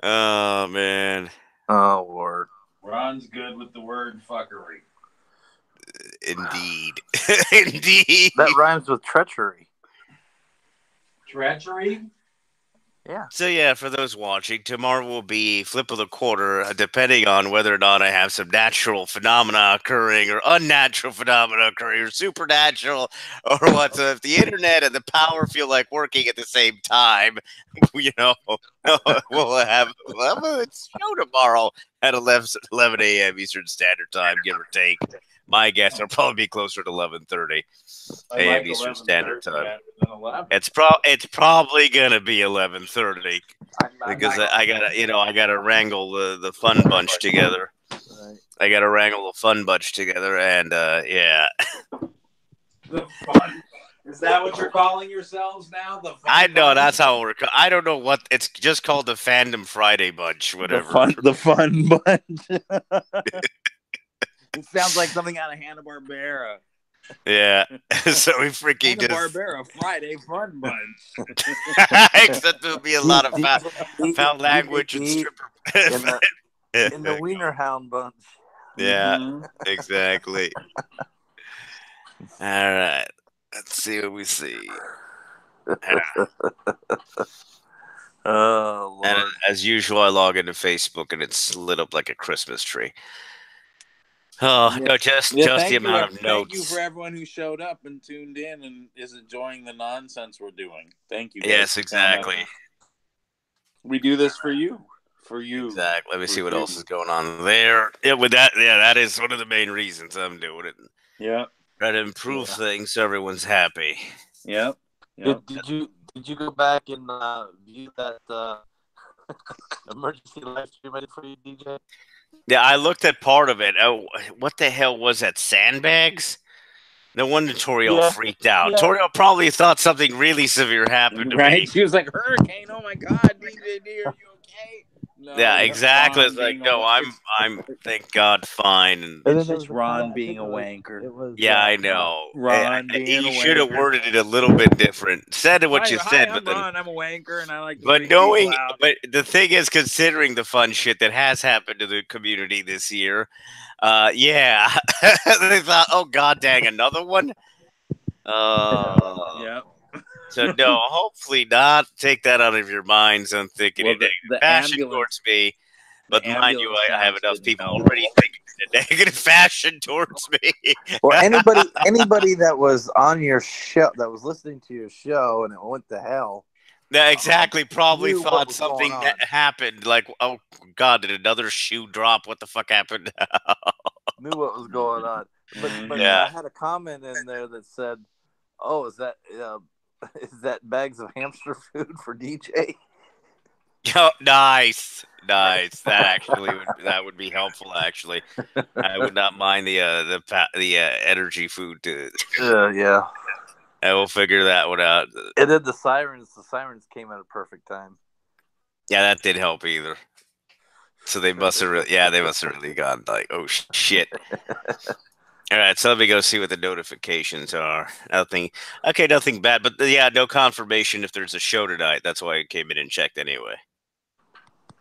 Oh, man.
Oh, Lord. Ron's good with the word fuckery.
Indeed. Indeed.
That rhymes with treachery. Treachery?
Yeah. So, yeah, for those watching, tomorrow will be flip of the quarter, depending on whether or not I have some natural phenomena occurring or unnatural phenomena occurring or supernatural or what. So if the internet and the power feel like working at the same time, we'll have a show tomorrow at 11 a.m. Eastern Standard Time, give or take. My guess will probably be closer to 11:30 a.m. Eastern Standard Time. It's probably gonna be 11:30 because I gotta wrangle the fun bunch together. Right. I gotta wrangle the fun bunch together, and yeah.
The fun. Is that what you're calling yourselves now? The fun
I know that's how we're. I don't know what it's just called, the Fandom Friday bunch, whatever.
The fun bunch. It sounds like something out of Hanna-Barbera.
Yeah, so we freaking
Hanna-Barbera Friday Fun Bunch.
Except there'll be a lot of foul language and stripper.
In the Wiener Hound Bunch.
Yeah, exactly. All right, let's see what we see.
Oh, Lord.
And as usual, I log into Facebook and it's lit up like a Christmas tree. Oh, yeah. No, just the amount of notes.
Thank you for everyone who showed up and tuned in and is enjoying the nonsense we're doing. Thank you.
Yes, exactly.
We do this for you. For you.
Exactly. Let me see what else is going on there. Yeah, with that, that is one of the main reasons I'm doing it.
Yeah.
Try to improve things so everyone's happy.
Yep.
Did you go back and view that emergency live stream I did for you, DJ?
Yeah, I looked at part of it. Oh, what the hell was that? Sandbags? No wonder Toriel freaked out. Yeah. Toriel probably thought something really severe happened to me.
She was like, "Hurricane! Oh my God, DJ D, are you okay?"
No, yeah, exactly. It's like, no, I'm thank God fine. And
it's just Ron being a wanker.
Yeah, I know.
Ron being a wanker.
You should have worded it a little bit different. Said what you said, but then
Ron, I'm a wanker, and I like.
But the thing is, considering the fun shit that has happened to the community this year, yeah, they thought, oh God, dang, another one.
Yeah.
So no, hopefully not. Take that out of your minds and thinking a fashion towards me. But mind you, I have enough people already thinking in a negative fashion towards me.
Well, anybody that was on your show, that was listening to your show, and it went to hell.
Yeah, exactly. Probably thought something happened. Like, oh God, did another shoe drop? What the fuck happened?
Knew what was going on. But I had a comment in there that said, "Oh, is that bags of hamster food for DJ?"
Oh, nice. That would be helpful. Actually, I would not mind the energy food.
Yeah.
I will figure that one out.
And then the sirens. The sirens came at a perfect time.
Yeah, that didn't help either. So they must have really gone like, oh shit. All right, so let me go see what the notifications are. Nothing bad, but yeah, no confirmation if there's a show tonight. That's why I came in and checked anyway.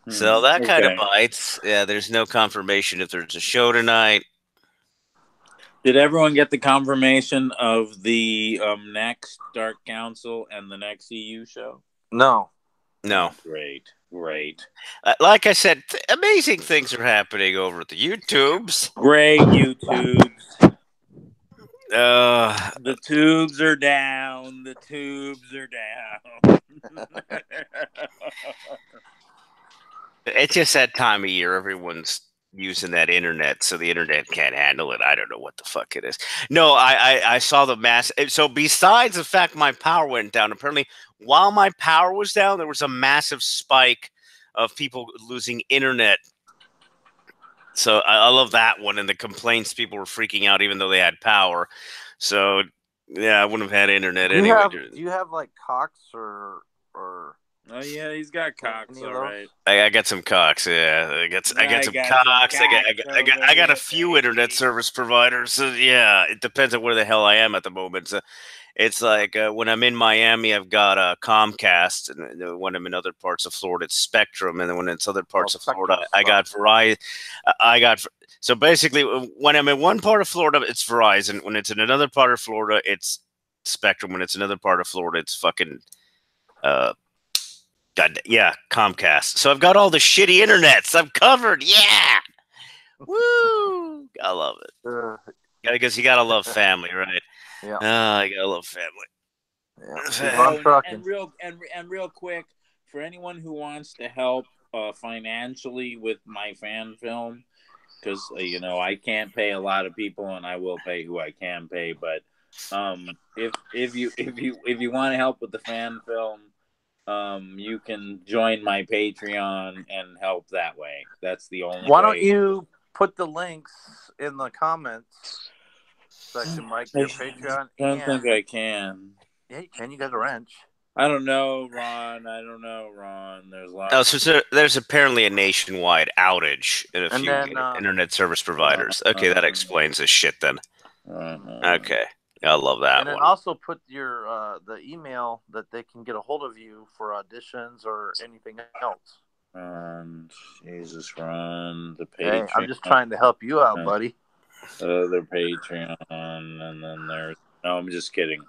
So that kind of bites. Yeah, there's no confirmation if there's a show tonight.
Did everyone get the confirmation of the next Dark Council and the next EU show?
No.
No.
Great.
Like I said, amazing things are happening over at the YouTubes.
Great YouTubes.
The
tubes are down. The tubes are down.
It's just that time of year. Everyone's using that internet, so the internet can't handle it. I don't know what the fuck it is. No, I saw the mass. So besides the fact my power went down, apparently while my power was down, there was a massive spike of people losing internet. So I love that one. And the complaints, people were freaking out even though they had power. So yeah, I wouldn't have had internet anyway.
Do you have like Cox or?
Oh yeah, he's got Cox, all right.
I got some Cox. Yeah, I got some Cox. I got a few internet service providers. So yeah, it depends on where the hell I am at the moment. So it's like when I'm in Miami, I've got Comcast, and when I'm in other parts of Florida, it's Spectrum, and then when it's other parts of Florida, I got Verizon. So basically, when I'm in one part of Florida, it's Verizon. When it's in another part of Florida, it's Spectrum. When it's another part of Florida, it's fucking Comcast. So I've got all the shitty internets. I'm covered. Yeah. Woo! I love it. Because you gotta love family, right?
Yeah.
You gotta love family.
Yeah.
And real quick, for anyone who wants to help financially with my fan film, because I can't pay a lot of people, and I will pay who I can pay. But if you want to help with the fan film, you can join my Patreon and help that way. That's the only.
Why don't you put the links in the comments section, Mike? Your Patreon.
I don't think I can.
Yeah, you can. You got a wrench.
I don't know, Ron. There's lots.
Oh, so there's apparently a nationwide outage in a few internet service providers. Okay, that explains this shit then. Okay. I love that
and then
one.
also put your the email that they can get a hold of you for auditions or anything else.
Jesus, Ron, the Patreon.
Hey, I'm just trying to help you out, buddy.
Other Patreon, and then there's. No, I'm just kidding.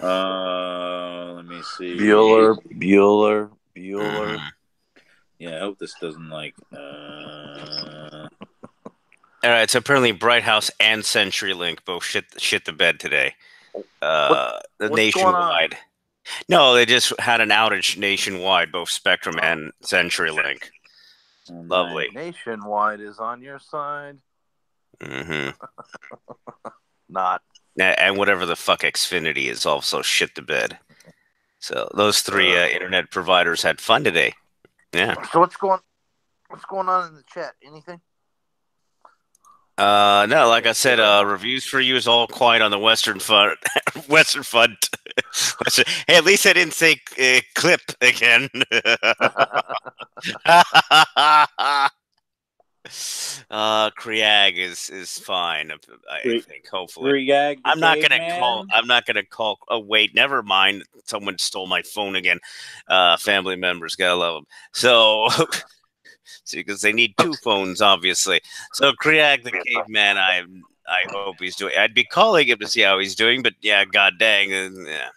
Let me see.
Bueller.
Yeah, I hope this doesn't
All right, so apparently Bright House and CenturyLink both shit the bed today. The nationwide. No, they just had an outage nationwide, both Spectrum and CenturyLink. Lovely.
Nationwide is on your side.
Mm-hmm.
Not.
And whatever the fuck Xfinity is also shit the bed. So those three internet providers had fun today. Yeah.
So what's going on in the chat? Anything?
No, like I said, reviews for you is all quiet on the Western Front. Western Front. Hey, at least I didn't say clip again. Kriag is fine. I think. Hopefully,
Kriag,
I'm not gonna call. Oh wait, never mind. Someone stole my phone again. Family members, gotta love them. So. Because they need two phones, obviously. So Kriag the caveman, I hope he's doing. I'd be calling him to see how he's doing, but yeah, god dang, yeah,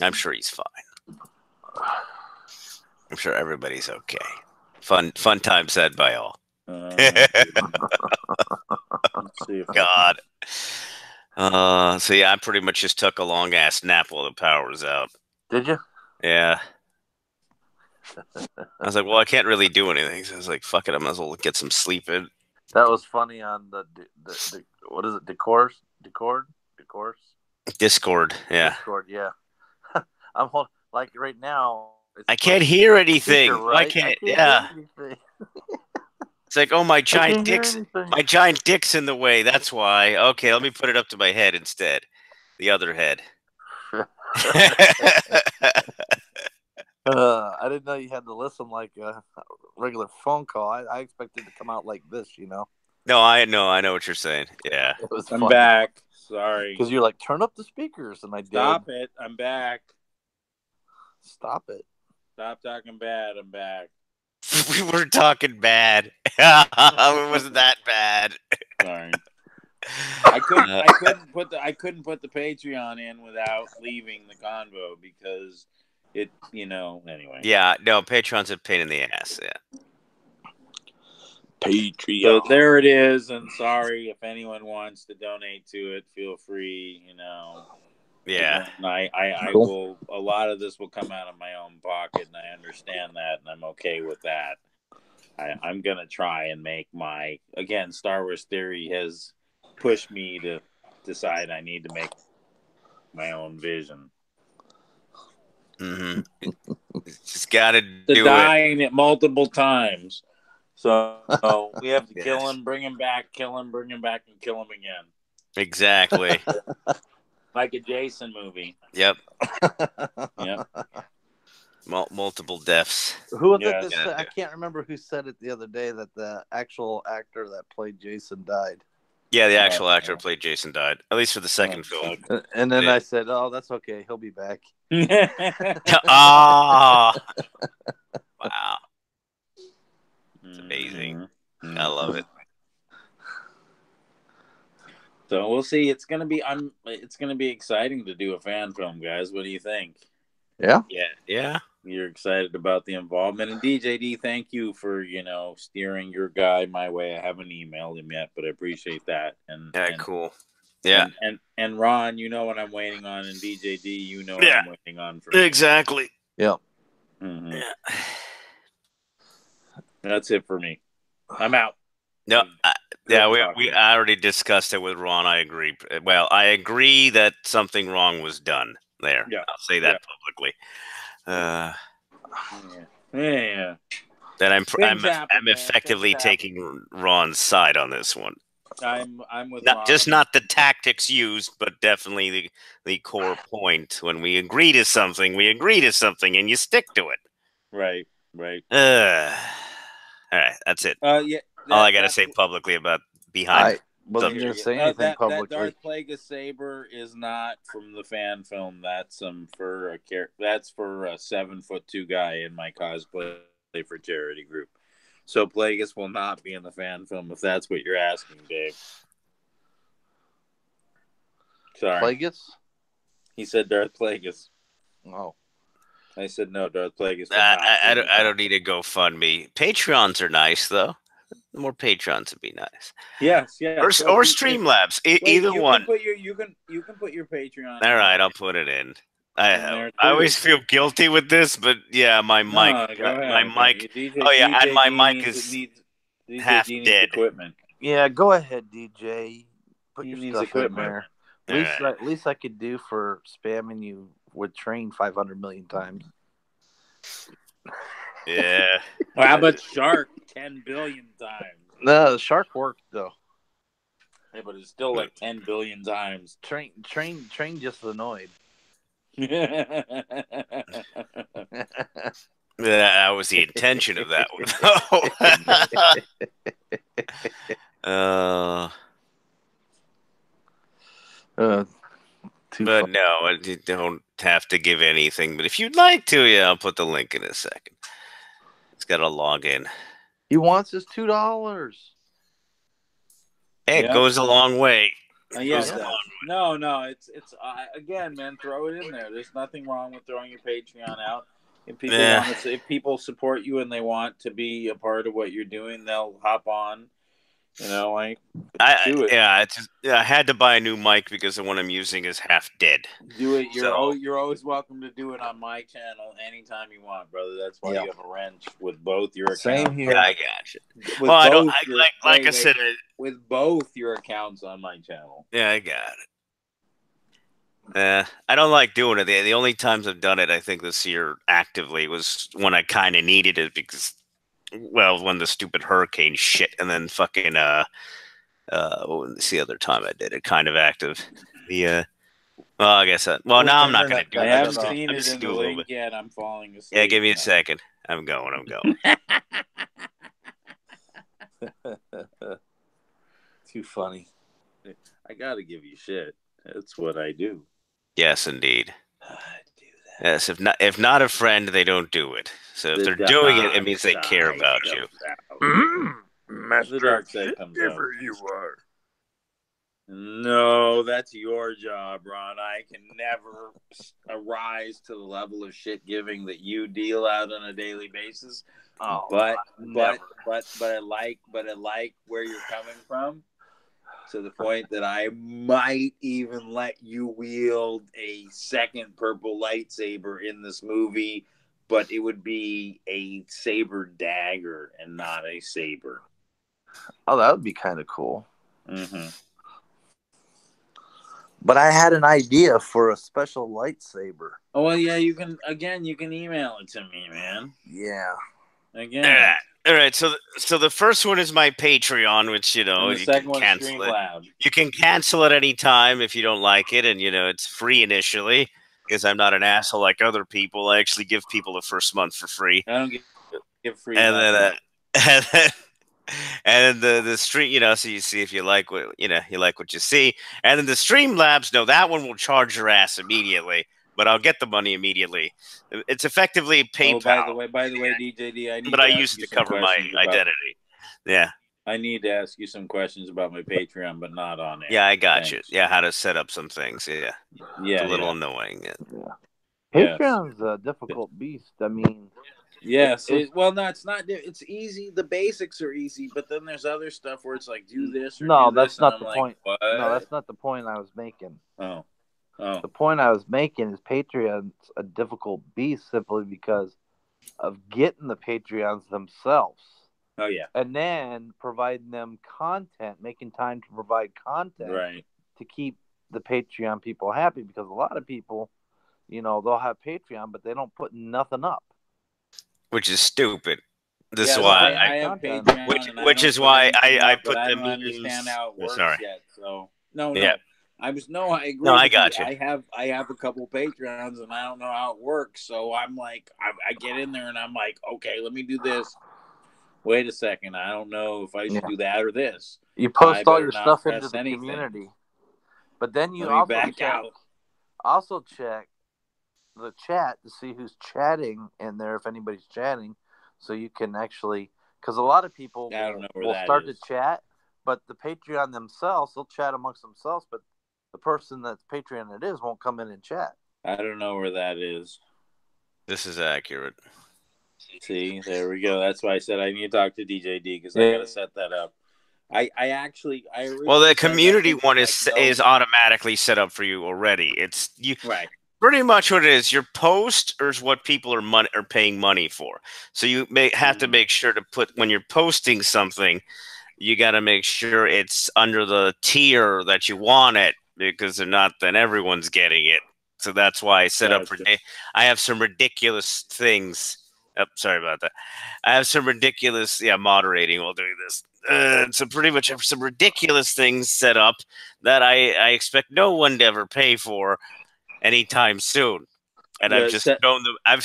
I'm sure he's fine. I'm sure everybody's okay. Fun time said by all. God. So yeah, I pretty much just took a long ass nap while the power was out.
Did you?
Yeah. I was like, well, I can't really do anything. So I was like, fuck it, I might as well get some sleep in.
That was funny on the what is it? Discord, yeah. Discord, yeah. I'm like right now.
I can't hear anything. Speaker, right? I can't. Yeah. It's like, oh, my giant dick's in the way. That's why. Okay, let me put it up to my head instead. The other head.
I didn't know you had to listen like a regular phone call. I expected it to come out like this,
No, I know what you're saying. Yeah.
I'm back. Sorry.
Because you're like, turn up the speakers, and I did.
Stop it. I'm back.
Stop it.
Stop talking bad. I'm back.
We were talking bad. It wasn't that bad.
Sorry. I couldn't put the Patreon in without leaving the convo because it, anyway.
Yeah, no, Patreon's a pain in the ass. Yeah.
Patreon.
So there it is, and sorry if anyone wants to donate to it, feel free.
Yeah.
I will. A lot of this will come out of my own pocket, and I understand that, and I'm okay with that. I'm gonna try and make again. Star Wars Theory has pushed me to decide I need to make my own vision.
Mm-hmm. Just gotta do it.
Dying it multiple times. So we have to kill him, bring him back, kill him, bring him back, and kill him again.
Exactly.
Like a Jason movie.
Yep.
Yep.
Multiple deaths.
Who was it? I can't remember who said it the other day that the actual actor that played Jason died.
Yeah, the actual actor who played Jason died, at least for the second film.
And then I said, "Oh, that's okay. He'll be back."
Oh, wow. It's amazing. I love it.
So we'll see. It's gonna be exciting to do a fan film, guys. What do you think?
Yeah.
You're excited about the involvement, and DJD, thank you for steering your guy my way. I haven't emailed him yet, but I appreciate that. And
cool. Yeah.
And Ron, you know what I'm waiting on, and DJD, you know what I'm waiting on for me.
Exactly.
Yeah.
Mm-hmm. Yeah. That's it for me. I'm out.
No, we already discussed it with Ron. I agree. Well, I agree that something wrong was done there.
Yeah.
I'll say that publicly.
Yeah.
That I'm effectively taking Ron's side on this one.
I'm with
Ron.
Ron.
Just not the tactics used, but definitely the core point. When we agree to something, and you stick to it.
Right.
All right, that's it.
All
I gotta say publicly about behind.
Wasn't gonna say anything publicly.
That Darth Plagueis saber is not from the fan film. That's for a 7'2" guy in my cosplay for charity group. So Plagueis will not be in the fan film if that's what you're asking, Dave. Sorry.
Plagueis?
He said Darth Plagueis.
Oh.
I said no, Darth Plagueis.
I don't need a GoFundMe. Patreons are nice, though. More Patreons would be nice.
Yes.
Or Streamlabs. Either one.
You can put your Patreon.
All right, I'll put it in. I always feel guilty with this, but yeah, my mic. And my mic is half dead.
Equipment.
Yeah, go ahead, DJ. Put your stuff
equipment
in there. At least I could do for spamming you with Train 500 million times.
Yeah.
Well, how about Shark 10 billion times?
No, the Shark worked though.
Yeah, but it's still like 10 billion times.
Train just annoyed.
That was the intention of that one. But no, you don't have to give anything. But if you'd like to, I'll put the link in a second. It's got to log in.
He wants his $2.
Hey, it goes a long way.
Yes. No. It's again, man. Throw it in there. There's nothing wrong with throwing your Patreon out. If people support you and they want to be a part of what you're doing, they'll hop on. Do it.
I had to buy a new mic because the one I'm using is half dead.
Do it. You're always welcome to do it on my channel anytime you want, brother. That's why you have a wrench with both your accounts.
Same here.
Yeah, I got you. Well, I said,
with both your accounts on my channel.
Yeah, I got it. I don't like doing it. The only times I've done it, I think this year actively, was when I kind of needed it because, well, when the stupid hurricane shit, and then fucking what was the other time I did it kind of active. I guess now I'm not gonna do it.
I haven't seen it in the link yet. I'm falling asleep.
Yeah, give me a second. I'm going.
Too funny.
I gotta give you shit. That's what I do.
Yes, indeed.
I do that.
Yes, if not a friend, they don't do it. So if they're doing it, it means they care about you.
The dark side comes out.
You are.
No, that's your job, Ron. I can never arise to the level of shit giving that you deal out on a daily basis.
Oh,
but
never.
I like where you're coming from, to the point that I might even let you wield a second purple lightsaber in this movie, but it would be a saber dagger and not a saber.
Oh, that would be kind of cool.
Mm-hmm.
But I had an idea for a special lightsaber.
Oh, well, yeah, you can email it to me, man.
Yeah.
Again.
All right. So the first one is my Patreon, which,
And the
you
second
can
one,
cancel it.
Streamlabs.
You can cancel at any time if you don't like it, and it's free initially because I'm not an asshole like other people. I actually give people the first month for free.
I don't give free.
And then, and then the stream, so you see if you like what you like what you see, and then the Streamlabs. No, that one will charge your ass immediately, but I'll get the money immediately. It's effectively PayPal.
By the way, DJD,
I use it to cover my identity. Yeah.
I need to ask you some questions about my Patreon, but not on air.
Yeah, I got you. Yeah, how to set up some things. Yeah.
Yeah.
It's a little annoying.
Yeah. Patreon's a difficult beast. I mean,
yes. No, it's not. It's easy. The basics are easy, but then there's other stuff where it's like, do this or
no,
do
that's
this,
not the
like,
point.
What?
No, that's not the point I was making.
Oh.
The point I was making is Patreon's a difficult beast simply because of getting the Patreons themselves.
Oh, yeah.
And then providing them content, making time to provide content,
right,
to keep the Patreon people happy, because a lot of people, they'll have Patreon, but they don't put nothing up.
Which is stupid. This is
why I have Patreon,
which is why I put
I
the
don't
memes.
understand how it works yet. So
no.
I agree.
No, I got you.
I have a couple Patreons and I don't know how it works. So I'm like, I get in there and I'm like, okay, let me do this. Wait a second, I don't know if I should do that or this.
You post all your stuff into the community, but then you also check the chat to see who's chatting in there, if anybody's chatting, so you can actually, because a lot of people will start to chat, but the Patreon themselves, they'll chat amongst themselves, but the person that's Patreon it is won't come in and chat.
I don't know where that is.
This is accurate.
See, there we go. That's why I said I need to talk to DJD, because I got to set that up. I
the community one is automatically set up for you already. It's you
right.
Pretty much what it is. Your post is what people are paying money for. So you may have to make sure to put, when you're posting something, you got to make sure it's under the tier that you want it, because if not, then everyone's getting it. So that's why I set up for. I have some ridiculous things. Oh, sorry about that. I have some ridiculous, moderating while doing this. So pretty much have some ridiculous things set up that I expect no one to ever pay for anytime soon. And I've just thrown them. I'm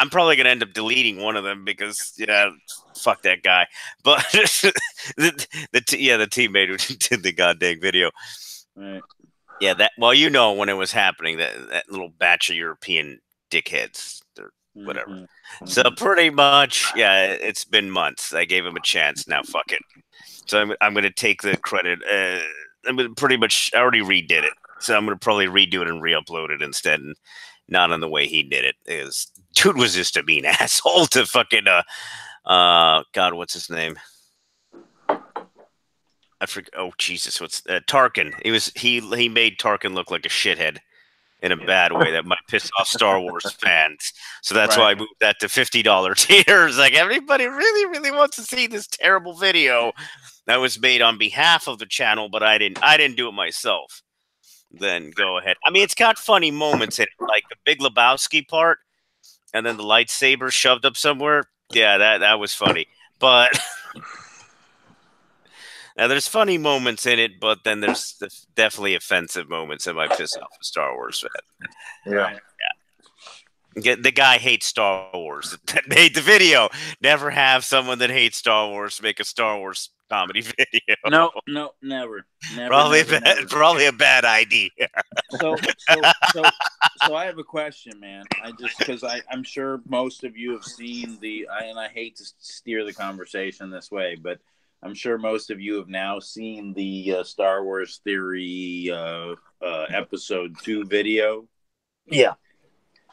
probably going to end up deleting one of them because, fuck that guy. But the teammate who did the goddamn video.
Right.
Yeah, when it was happening, that little batch of European dickheads or whatever. Mm-hmm. So pretty much, it's been months. I gave him a chance. Now fuck it. So I'm going to take the credit. I'm going to pretty much, I already redid it. So I'm going to probably redo it and re-upload it instead, and not on the way he did it. Dude was just a mean asshole to fucking, God, what's his name? I forget. Oh, Jesus, what's Tarkin. He made Tarkin look like a shithead in a bad way that might piss off Star Wars fans. So that's why I moved that to $50 tiers. Like, everybody really, really wants to see this terrible video that was made on behalf of the channel, but I didn't do it myself. Then go ahead. I mean, it's got funny moments in it, like the Big Lebowski part, and then the lightsaber shoved up somewhere. Yeah, that was funny. But now there's funny moments in it, but then there's definitely offensive moments that might piss off a Star Wars fan.
Yeah.
The guy hates Star Wars that made the video. Never have someone that hates Star Wars make a Star Wars comedy video.
No, never.
Probably a bad idea.
So I have a question, man. Because I'm sure most of you have seen and I hate to steer the conversation this way, but I'm sure most of you have now seen the Star Wars Theory episode 2 video.
Yeah.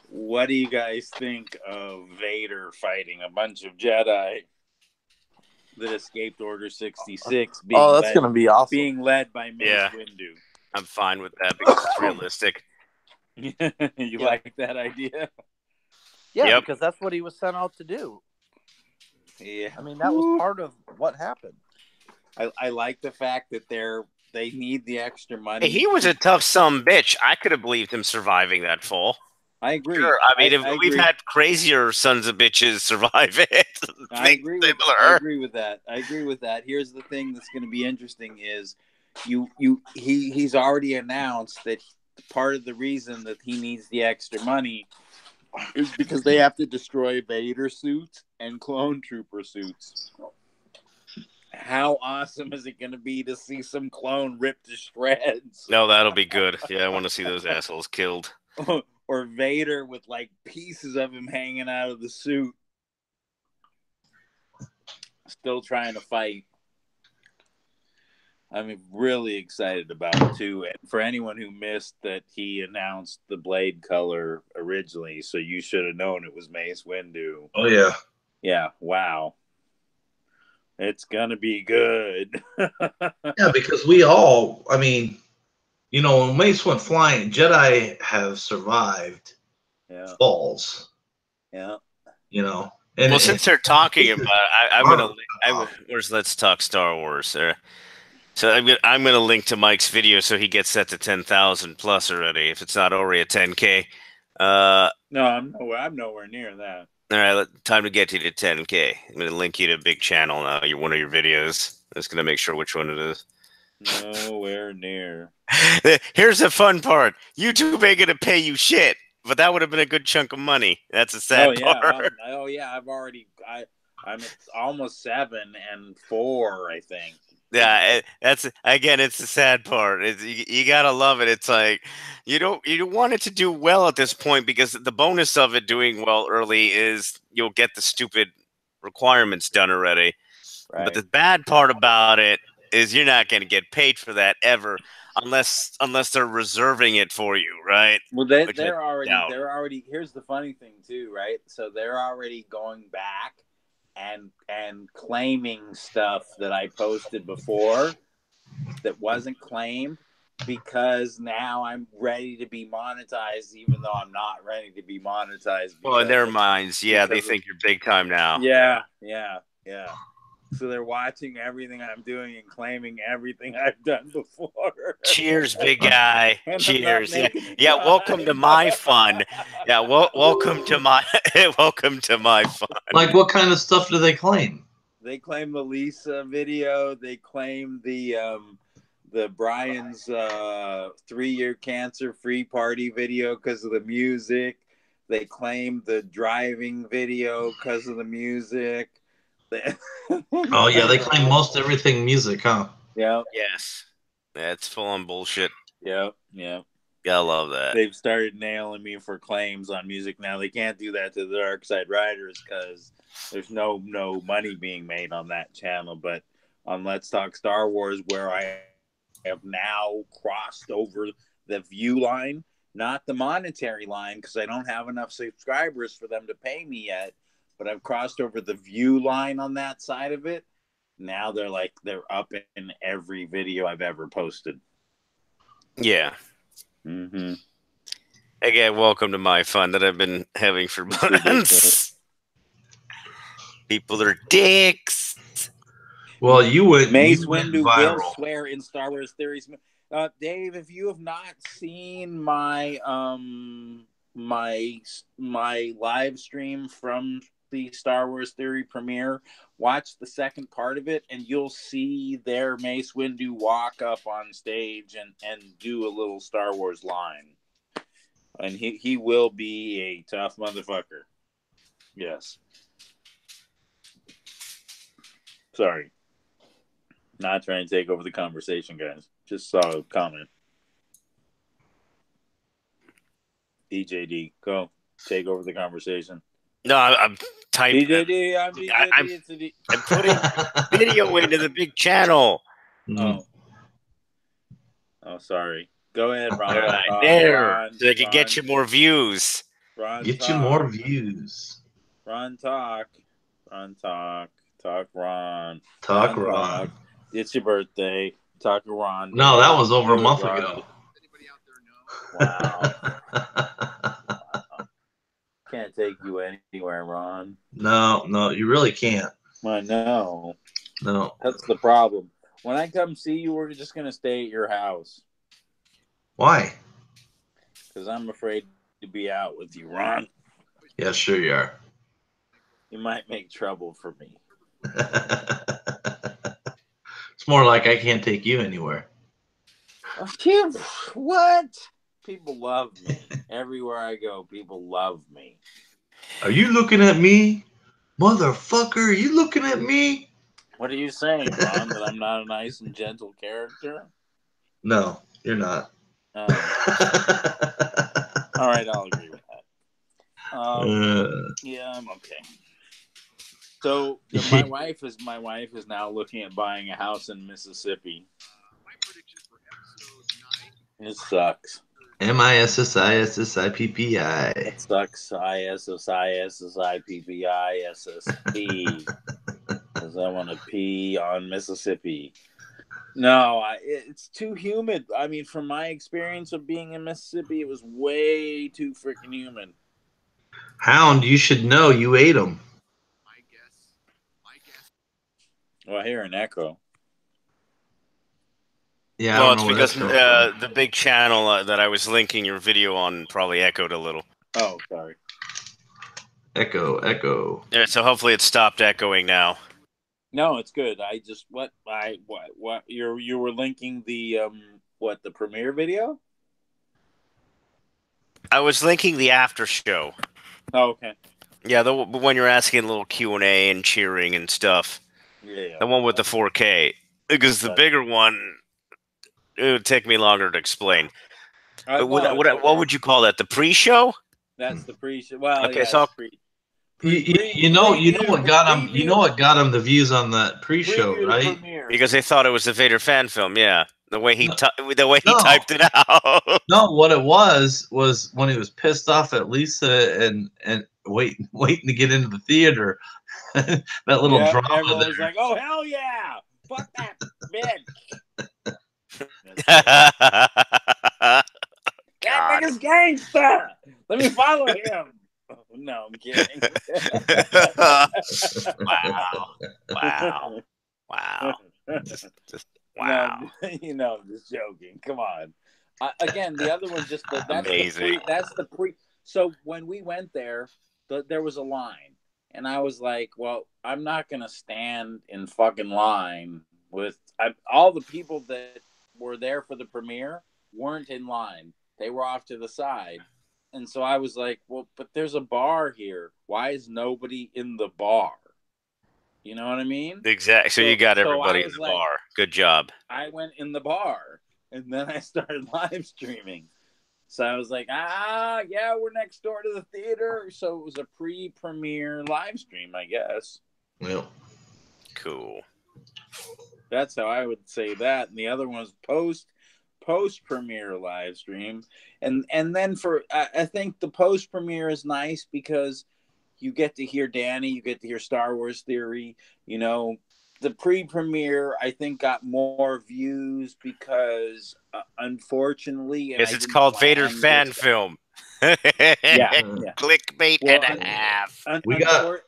What do you guys think of Vader fighting a bunch of Jedi that escaped Order 66?
That's going to be awesome.
Being led by Mace Windu.
I'm fine with that because it's realistic.
You like that idea?
Yeah, because that's what he was sent out to do.
Yeah.
I mean, that was part of what happened.
I like the fact that they need the extra money.
Hey, he was a tough bitch. I could have believed him surviving that fall.
I agree.
Sure. I mean, we've had crazier sons of bitches survive it.
I agree with that. I agree with that. Here's the thing that's going to be interesting is he's already announced that part of the reason that he needs the extra money is because they have to destroy Vader suits and clone trooper suits. How awesome is it going to be to see some clone ripped to shreds?
No, that'll be good. Yeah, I want to see those assholes killed.
Or Vader with like pieces of him hanging out of the suit. Still trying to fight. I'm really excited about it too. And for anyone who missed that he announced the blade color originally, so you should have known it was Mace Windu.
Oh yeah.
Yeah, wow. It's gonna be good.
Yeah, because I mean, you know, when Mace went flying, Jedi have survived falls.
Yeah.
You know.
And since they're talking about where's Let's Talk Star Wars there. So I'm gonna link to Mike's video so he gets set to 10,000 plus already, if it's not already a 10K.
No, I'm nowhere near that.
All right, time to get you to 10K. I'm going to link you to a big channel now. One of your videos. I'm just going to make sure which one it is.
Nowhere near.
Here's the fun part. YouTube ain't going to pay you shit, but that would have been a good chunk of money. That's a sad part.
I'm almost 7 and 4, I think.
Yeah, it's the sad part. You gotta love it. It's like you don't want it to do well at this point because the bonus of it doing well early is you'll get the stupid requirements done already. Right. But the bad part about it is you're not going to get paid for that ever unless they're reserving it for you, right?
Well, they're already. Here's the funny thing too, right? So they're already going back and claiming stuff that I posted before that wasn't claimed because now I'm ready to be monetized, even though I'm not ready to be monetized.
Well, in their minds, they think you're big time now.
Yeah. So they're watching everything I'm doing and claiming everything I've done before.
Cheers, big guy. Cheers. Yeah. Welcome to my fun. Yeah. Welcome to my fun.
Like, what kind of stuff do they claim?
They claim the Lisa video. They claim the Brian's 3-year cancer-free party video because of the music. They claim the driving video because of the music.
Oh yeah, they claim most everything music, huh?
Yeah.
Yes. That's full on bullshit.
Yeah.
Gotta love that.
They've started nailing me for claims on music now. They can't do that to the Dark Side Riders because there's no money being made on that channel. But on Let's Talk Star Wars, where I have now crossed over the view line, not the monetary line, because I don't have enough subscribers for them to pay me yet. But I've crossed over the view line on that side of it. Now they're up in every video I've ever posted.
Yeah.
Mm-hmm.
Again, welcome to my fun that I've been having for months. People are dicks.
Well,
Mace Windu will swear in Star Wars Theories. Dave, if you have not seen my my live stream from the Star Wars Theory premiere, watch the second part of it and you'll see their Mace Windu walk up on stage and do a little Star Wars line. And he will be a tough motherfucker. Yes. Sorry. Not trying to take over the conversation, guys. Just saw a comment. DJD, go. Take over the conversation.
No, I'm type.
I'm
putting video into the big channel.
Oh, sorry. Go ahead, Ron.
Right there, so they can get you more views.
Get you more views.
Ron, talk. Ron, talk. Talk, Ron.
Talk, Ron.
It's your birthday. Talk to Ron.
No, that was over a month ago.
Wow. Can't take you anywhere, Ron.
No, you really can't.
I know.
No.
That's the problem. When I come see you, we're just going to stay at your house.
Why?
Because I'm afraid to be out with you, Ron.
Yeah, sure you are.
You might make trouble for me.
It's more like I can't take you anywhere.
What? People love me. Everywhere I go, people love me.
Are you looking at me? Motherfucker, are you looking at me?
What are you saying, Ron? That I'm not a nice and gentle character?
No, you're not.
All right, I'll agree with that. Yeah, I'm okay. So my wife is now looking at buying a house in Mississippi. It sucks.
MISSISSIPPI.
It sucks. ISSISSIPPISSP. Because I want to pee on Mississippi. No, it's too humid. I mean, from my experience of being in Mississippi, it was way too freaking humid.
Hound, you should know. You ate them.
Well, I hear an echo.
Yeah,
well, it's because the big channel that I was linking your video on probably echoed a little.
Oh, sorry.
Echo.
Yeah, so hopefully it stopped echoing now.
No, it's good. I just what you were linking the the premiere video?
I was linking the after show.
Oh, okay.
Yeah, when you're asking a little Q&A and cheering and stuff.
Yeah.
The one with the 4K. Because the bigger one, it would take me longer to explain. What would you call that? The pre-show?
That's the pre-show. Well,
okay, so you know what got him. You know what got him the views on that pre-show, right?
Because they thought it was the Vader fan film. Yeah, the way he typed it out.
No, what it was when he was pissed off at Lisa and waiting to get into the theater. That little drama.
Everyone was like, "Oh hell yeah! Fuck that bitch!" That nigga's gangster. Let me follow him. Oh, no, I'm kidding.
Wow. Just wow.
No, I'm just joking. Come on. Again, the other one just that's
amazing.
That's the pre. So when we went there, there was a line, and I was like, "Well, I'm not gonna stand in fucking line with all the people that were there for the premiere weren't in line. They were off to the side." And so I was like, well, but there's a bar here. Why is nobody in the bar? You know what I mean?
Exactly. So you got everybody in the bar. Good job.
I went in the bar, and then I started live streaming. So I was like, yeah, we're next door to the theater. So it was a pre-premiere live stream, I guess.
Well,
cool.
That's how I would say that. And the other one was post-premiere live stream. And then I think the post-premiere is nice because you get to hear Danny, you get to hear Star Wars Theory. You know, the pre-premiere I think got more views because unfortunately,
it's called Vader fan film.
yeah.
Clickbait and a half.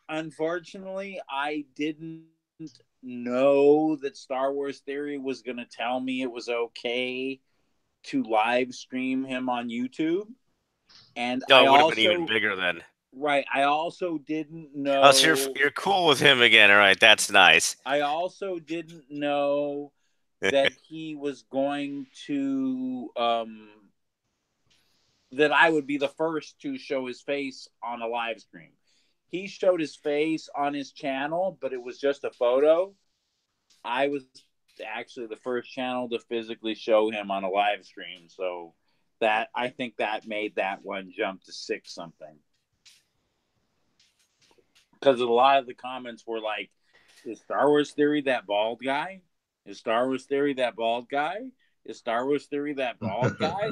Unfortunately, I didn't know that Star Wars Theory was going to tell me it was okay to live stream him on YouTube, and
it would have been even bigger then.
Right, I also didn't know.
Oh, so you're cool with him again. All right, that's nice.
I also didn't know that he was going to that I would be the first to show his face on a live stream. He showed his face on his channel, but it was just a photo. I was actually the first channel to physically show him on a live stream, so that I think that made that one jump to 6 something. because a lot of the comments were like, "Is Star Wars Theory that bald guy? Is Star Wars Theory that bald guy? Is Star Wars Theory that bald guy?"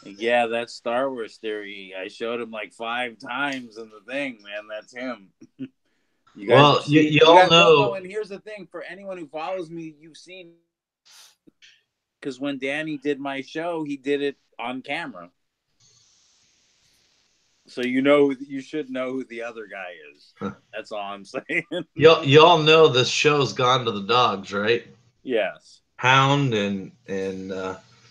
Yeah, that's Star Wars Theory. I showed him like 5 times in the thing, man. That's him. You guys you all know. Well, and here's the thing: for anyone who follows me, you've seen, because when Danny did my show, he did it on camera, so you should know who the other guy is. That's all I'm saying.
Y'all know this show's gone to the dogs, right?
Yes.
Hound and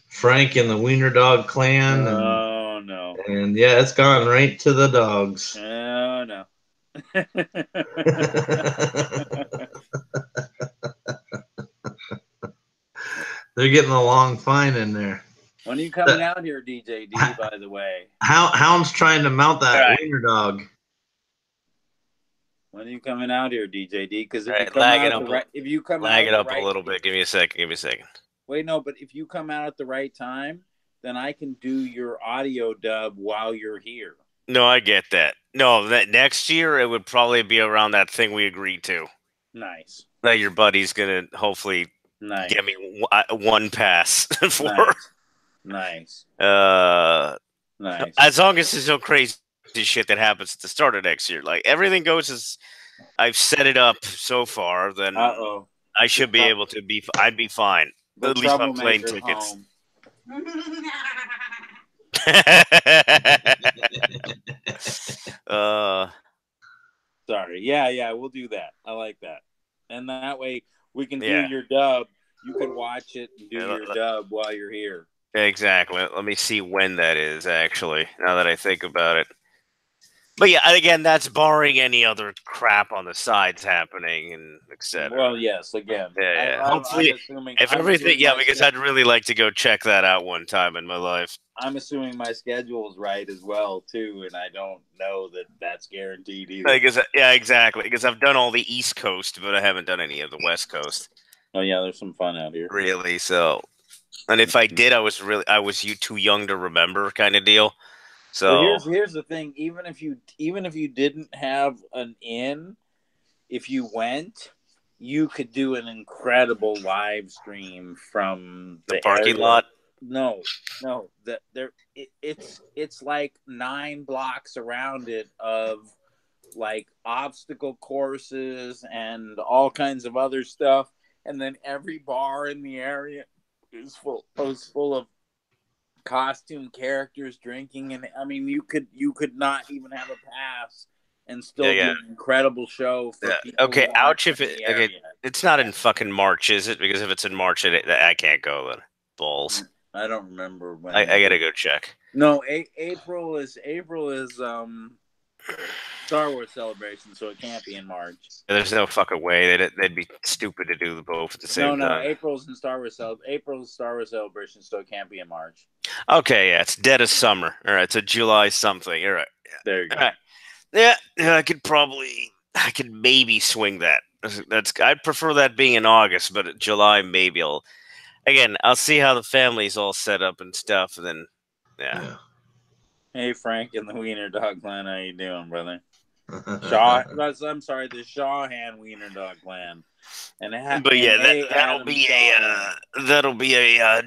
Frank and the Wiener Dog Clan.
Oh no.
And yeah, it's gone right to the dogs.
Oh no.
They're getting along fine in there.
When are you coming out here, DJ D, by the way?
Hound's trying to mount that Wiener Dog.
When are you coming out here, DJ D? Because
if you come out a little bit, give me a second.
Wait, no, but if you come out at the right time, then I can do your audio dub while you're here.
No, I get that. No, that next year it would probably be around that thing we agreed to.
Nice.
That your buddy's gonna hopefully get me one pass for.
Nice.
Nice. As long as there's no crazy shit that happens at the start of next year, like everything goes as I've set it up so far, then I should be able to be. I'd be fine. At least I'm playing tickets.
Sorry. Yeah, we'll do that. I like that. And that way we can do your dub. You can watch it and do your dub while you're here.
Exactly. Let me see when that is, actually, now that I think about it. But yeah, again, that's barring any other crap on the sides happening and etc.
Well, yes, again.
Yeah. Hopefully, if everything, because I'd really like to go check that out one time in my life.
I'm assuming my schedule's right as well, too, and I don't know that that's guaranteed either.
Exactly, because I've done all the East Coast, but I haven't done any of the West Coast.
Oh, yeah, there's some fun out here.
Really, so... And if I did, I was too young to remember, kind of deal. So
here's the thing: even if you didn't have an in, if you went, you could do an incredible live stream from
the parking lot.
No, it's like 9 blocks around it of like obstacle courses and all kinds of other stuff, and then every bar in the area is full of costume characters drinking, and I mean you could not even have a pass and still do an incredible show for people.
Okay, ouch if it's not in fucking March, is it? Because if it's in March, I can't go then. Balls.
I don't remember when.
I gotta go check.
No, April is Star Wars Celebration, so it can't be in March.
There's no fucking way they'd be stupid to do both at the same time.
No, April's Star Wars Celebration, so it can't be in March.
Okay, yeah, it's dead of summer. All right, so July something. All right,
there you go.
Right. Yeah, I could maybe swing that. I'd prefer that being in August, but July maybe I'll see how the family's all set up and stuff, and then yeah.
Hey, Frank and the Wiener Dog Clan, how you doing, brother? the Shawhan Wiener Dog Clan.
That'll be a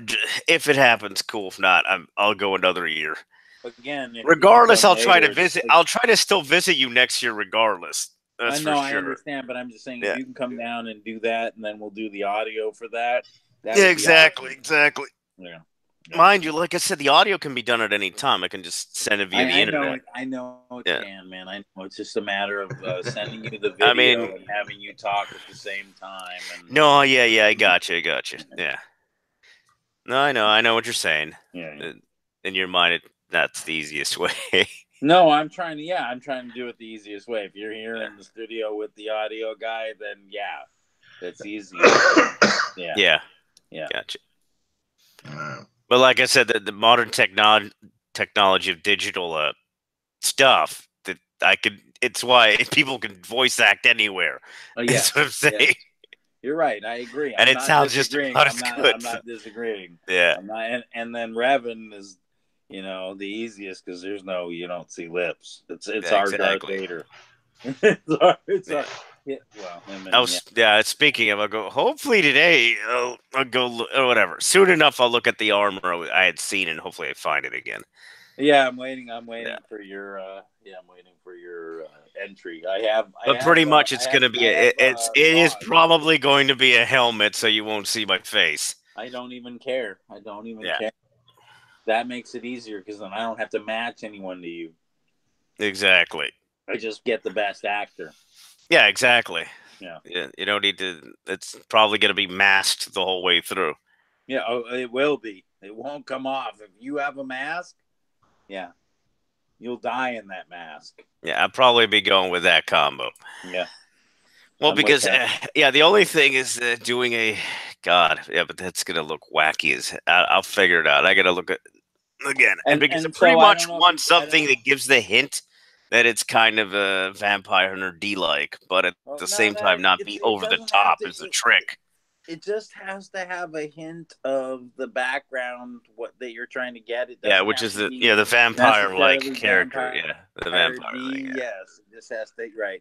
if it happens, cool. If not, I'll go another year.
Again,
regardless, I'll try to visit. I'll try to still visit you next year, regardless. That's for sure.
I understand, but I'm just saying if you can come down and do that, and then we'll do the audio for that.
Exactly.
Yeah.
Mind you, like I said, the audio can be done at any time. I can just send it via the internet.
I know it can, man. I know it's just a matter of sending you the video and having you talk at the same time.
No, I got you. Yeah. No, I know what you're saying.
Yeah.
In your mind, that's the easiest way.
No, I'm trying to do it the easiest way. If you're here in the studio with the audio guy, then that's easy.
Yeah. Gotcha. But like I said, the modern technology of digital stuff that it's why people can voice act anywhere.
Oh, yeah.
That's what I'm saying.
Yeah. You're right. I agree.
And it sounds just about as good.
I'm not disagreeing.
Yeah.
And then Revan is, You know, the easiest because you don't see lips. It's
Yeah,
our Darth Vader. it's our well, him and,
speaking of, I'll go. Hopefully today, I'll go or whatever. Soon enough, I'll look at the armor I had seen, and hopefully I find it again.
Yeah, I'm waiting for your. I'm waiting for your entry. But
pretty much, it's going to be. It is probably going to be a helmet, so you won't see my face.
I don't even care. Care. That makes it easier because then I don't have to match anyone to you.
Exactly.
I just get the best actor.
Yeah, exactly.
Yeah.
You don't need to. It's probably going to be masked the whole way through.
Yeah, it will be. It won't come off. If you have a mask, yeah, you'll die in that mask.
Yeah, I'll probably be going with that combo.
Yeah.
Well, because the only thing is doing a but that's gonna look wacky as I'll figure it out. I gotta look at again, and because I pretty much want something that gives the hint that it's kind of a vampire nerd like, but at the same time not be over the top is the trick.
It just has to have a hint of the background that you're trying to get.
Which is the vampire like character. The vampire thing.
Yes, it just has to right.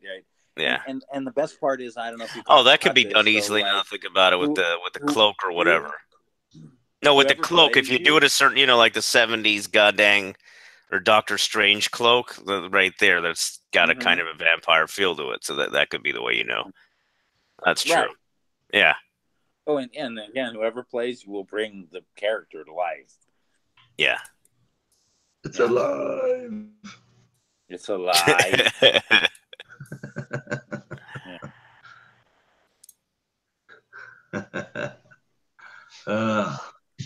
Yeah,
and the best part is I don't know if you.
That could be done easily. Now think about it with the cloak or whatever. No, with the cloak, if you do it a certain, like the 70s goddamn or Doctor Strange cloak, right there, that's got a kind of a vampire feel to it. So that could be the way That's true. Right. Yeah.
Oh, and again, whoever plays you will bring the character to life.
Yeah.
It's alive.
It's alive.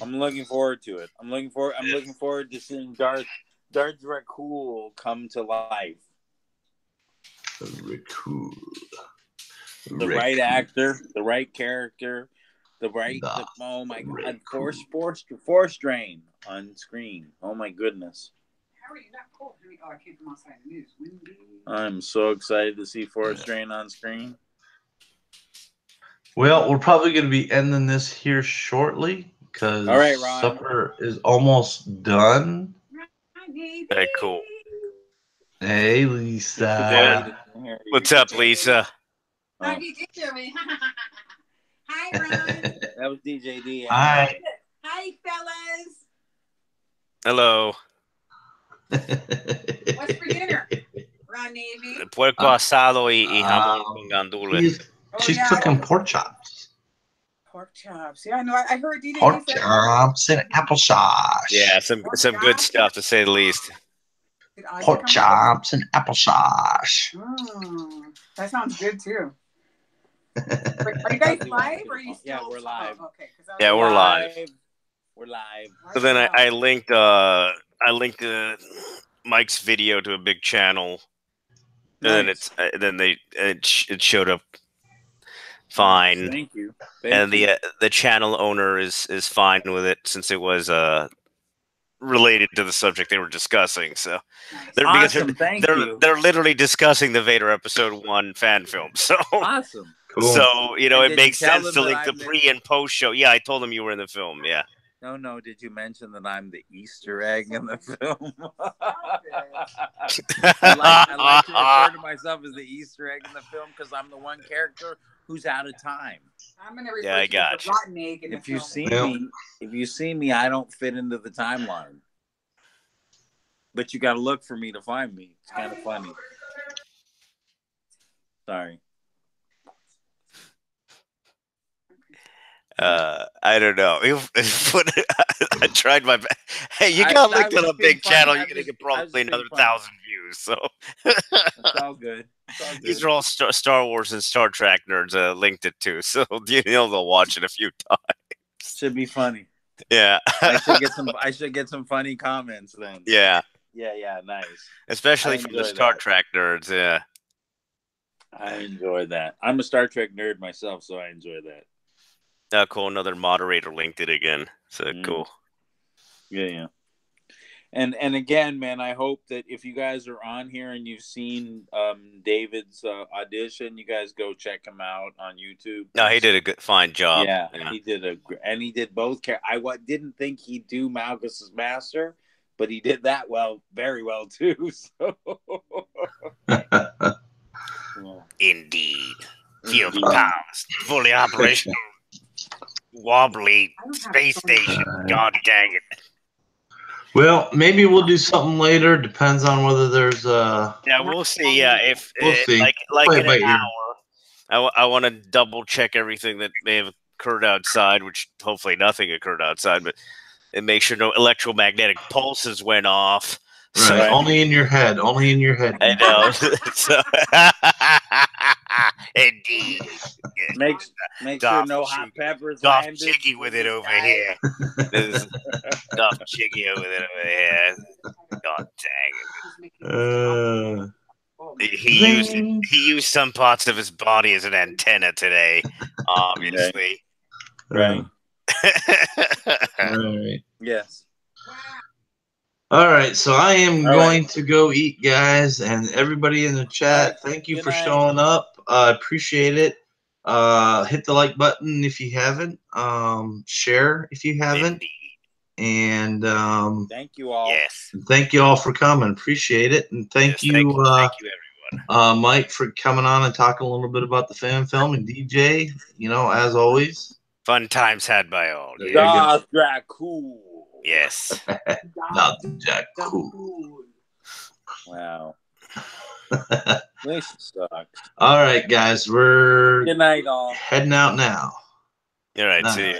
I'm looking forward to it. I'm looking forward to seeing Darth Rakul come to life.
Rakul.
The right actor, the right character, oh my god, force drain on screen. Oh my goodness. I came from outside the news. I'm so excited to see Force Drain on screen.
Well, we're probably going to be ending this here shortly because supper is almost done.
Very cool.
Hey, Lisa.
What's up, Lisa?
How you doing? Hi, Ron.
That was DJ D.
Hi.
Hi, fellas.
Hello.
What's for dinner, Ron Navy?
Puerco asado y jamón con gandules.
She's cooking pork chops.
Pork chops. Yeah, I know. I heard DJ
pork chops and applesauce.
Yeah, some good stuff to say the least.
Pork chops and applesauce.
That sounds good too. Are you guys live? Or are you still?
Yeah, we're live.
Okay.
Yeah, we're live.
We're live.
So then I linked Mike's video to a big channel, and then it showed up fine.
Thank you.
And the channel owner is fine with it since it was related to the subject they were discussing. So they're literally discussing the Vader Episode 1 fan film. So
awesome.
Cool.
So it makes sense to link the pre and post show. Yeah, I told him you were in the film. Yeah.
No. Did you mention that I'm the Easter egg in the film? I like to refer to myself as the Easter egg in the film because I'm the one character who's out of time.
I'm gonna refer to the rotten egg in the film.
If you see me, I don't fit into the timeline. But you got to look for me to find me. It's kind of funny. Sorry.
I don't know. I tried my best. Hey, you got linked on a big channel. You're gonna get probably another 1,000 views. So
it's all good.
These are all Star Wars and Star Trek nerds linked it to, so they'll watch it a few times.
Should be funny.
Yeah,
I should get some funny comments then.
Yeah.
Yeah. Nice.
Especially from the Star Trek nerds. Yeah.
I enjoy that. I'm a Star Trek nerd myself, so I enjoy that.
Cool. Another moderator linked it again. So cool.
Yeah. And again, man, I hope that if you guys are on here and you've seen David's audition, you guys go check him out on YouTube.
No, he did a fine job.
Yeah. He did both. I didn't think he'd do Malchus's Master, but he did that very well too. So.
Indeed. Feel the powers. Fully operational. Wobbly space station. God dang it.
Well, maybe we'll do something later. Depends on whether there's
Yeah, we'll see. Yeah, if
we'll see.
Like in an hour, I want to double check everything that may have occurred outside, which hopefully nothing occurred outside, but and make sure no electromagnetic pulses went off.
Right. So, only in your head. Only in your head.
I know. So, indeed.
Yeah. Make sure no hot peppers.
Dolph Jiggy with it over here. Dolph Jiggy with it over here. God dang it. He used some parts of his body as an antenna today, obviously.
Right.
Right.
Yes.
All right, so I am going to go eat, guys, and everybody in the chat. Thank you for showing up. I appreciate it. Hit the like button if you haven't. Share if you haven't. And
thank you all.
Yes.
Thank you all for coming. Appreciate it, and thank you, everyone. Mike, for coming on and talking a little bit about the fan film, and DJ. You know, as always,
fun times had by all.
Cool.
Yes.
Not Jack Cool.
Wow. This sucks.
All right, guys. We're
good night, all.
Heading out now.
All right. See you.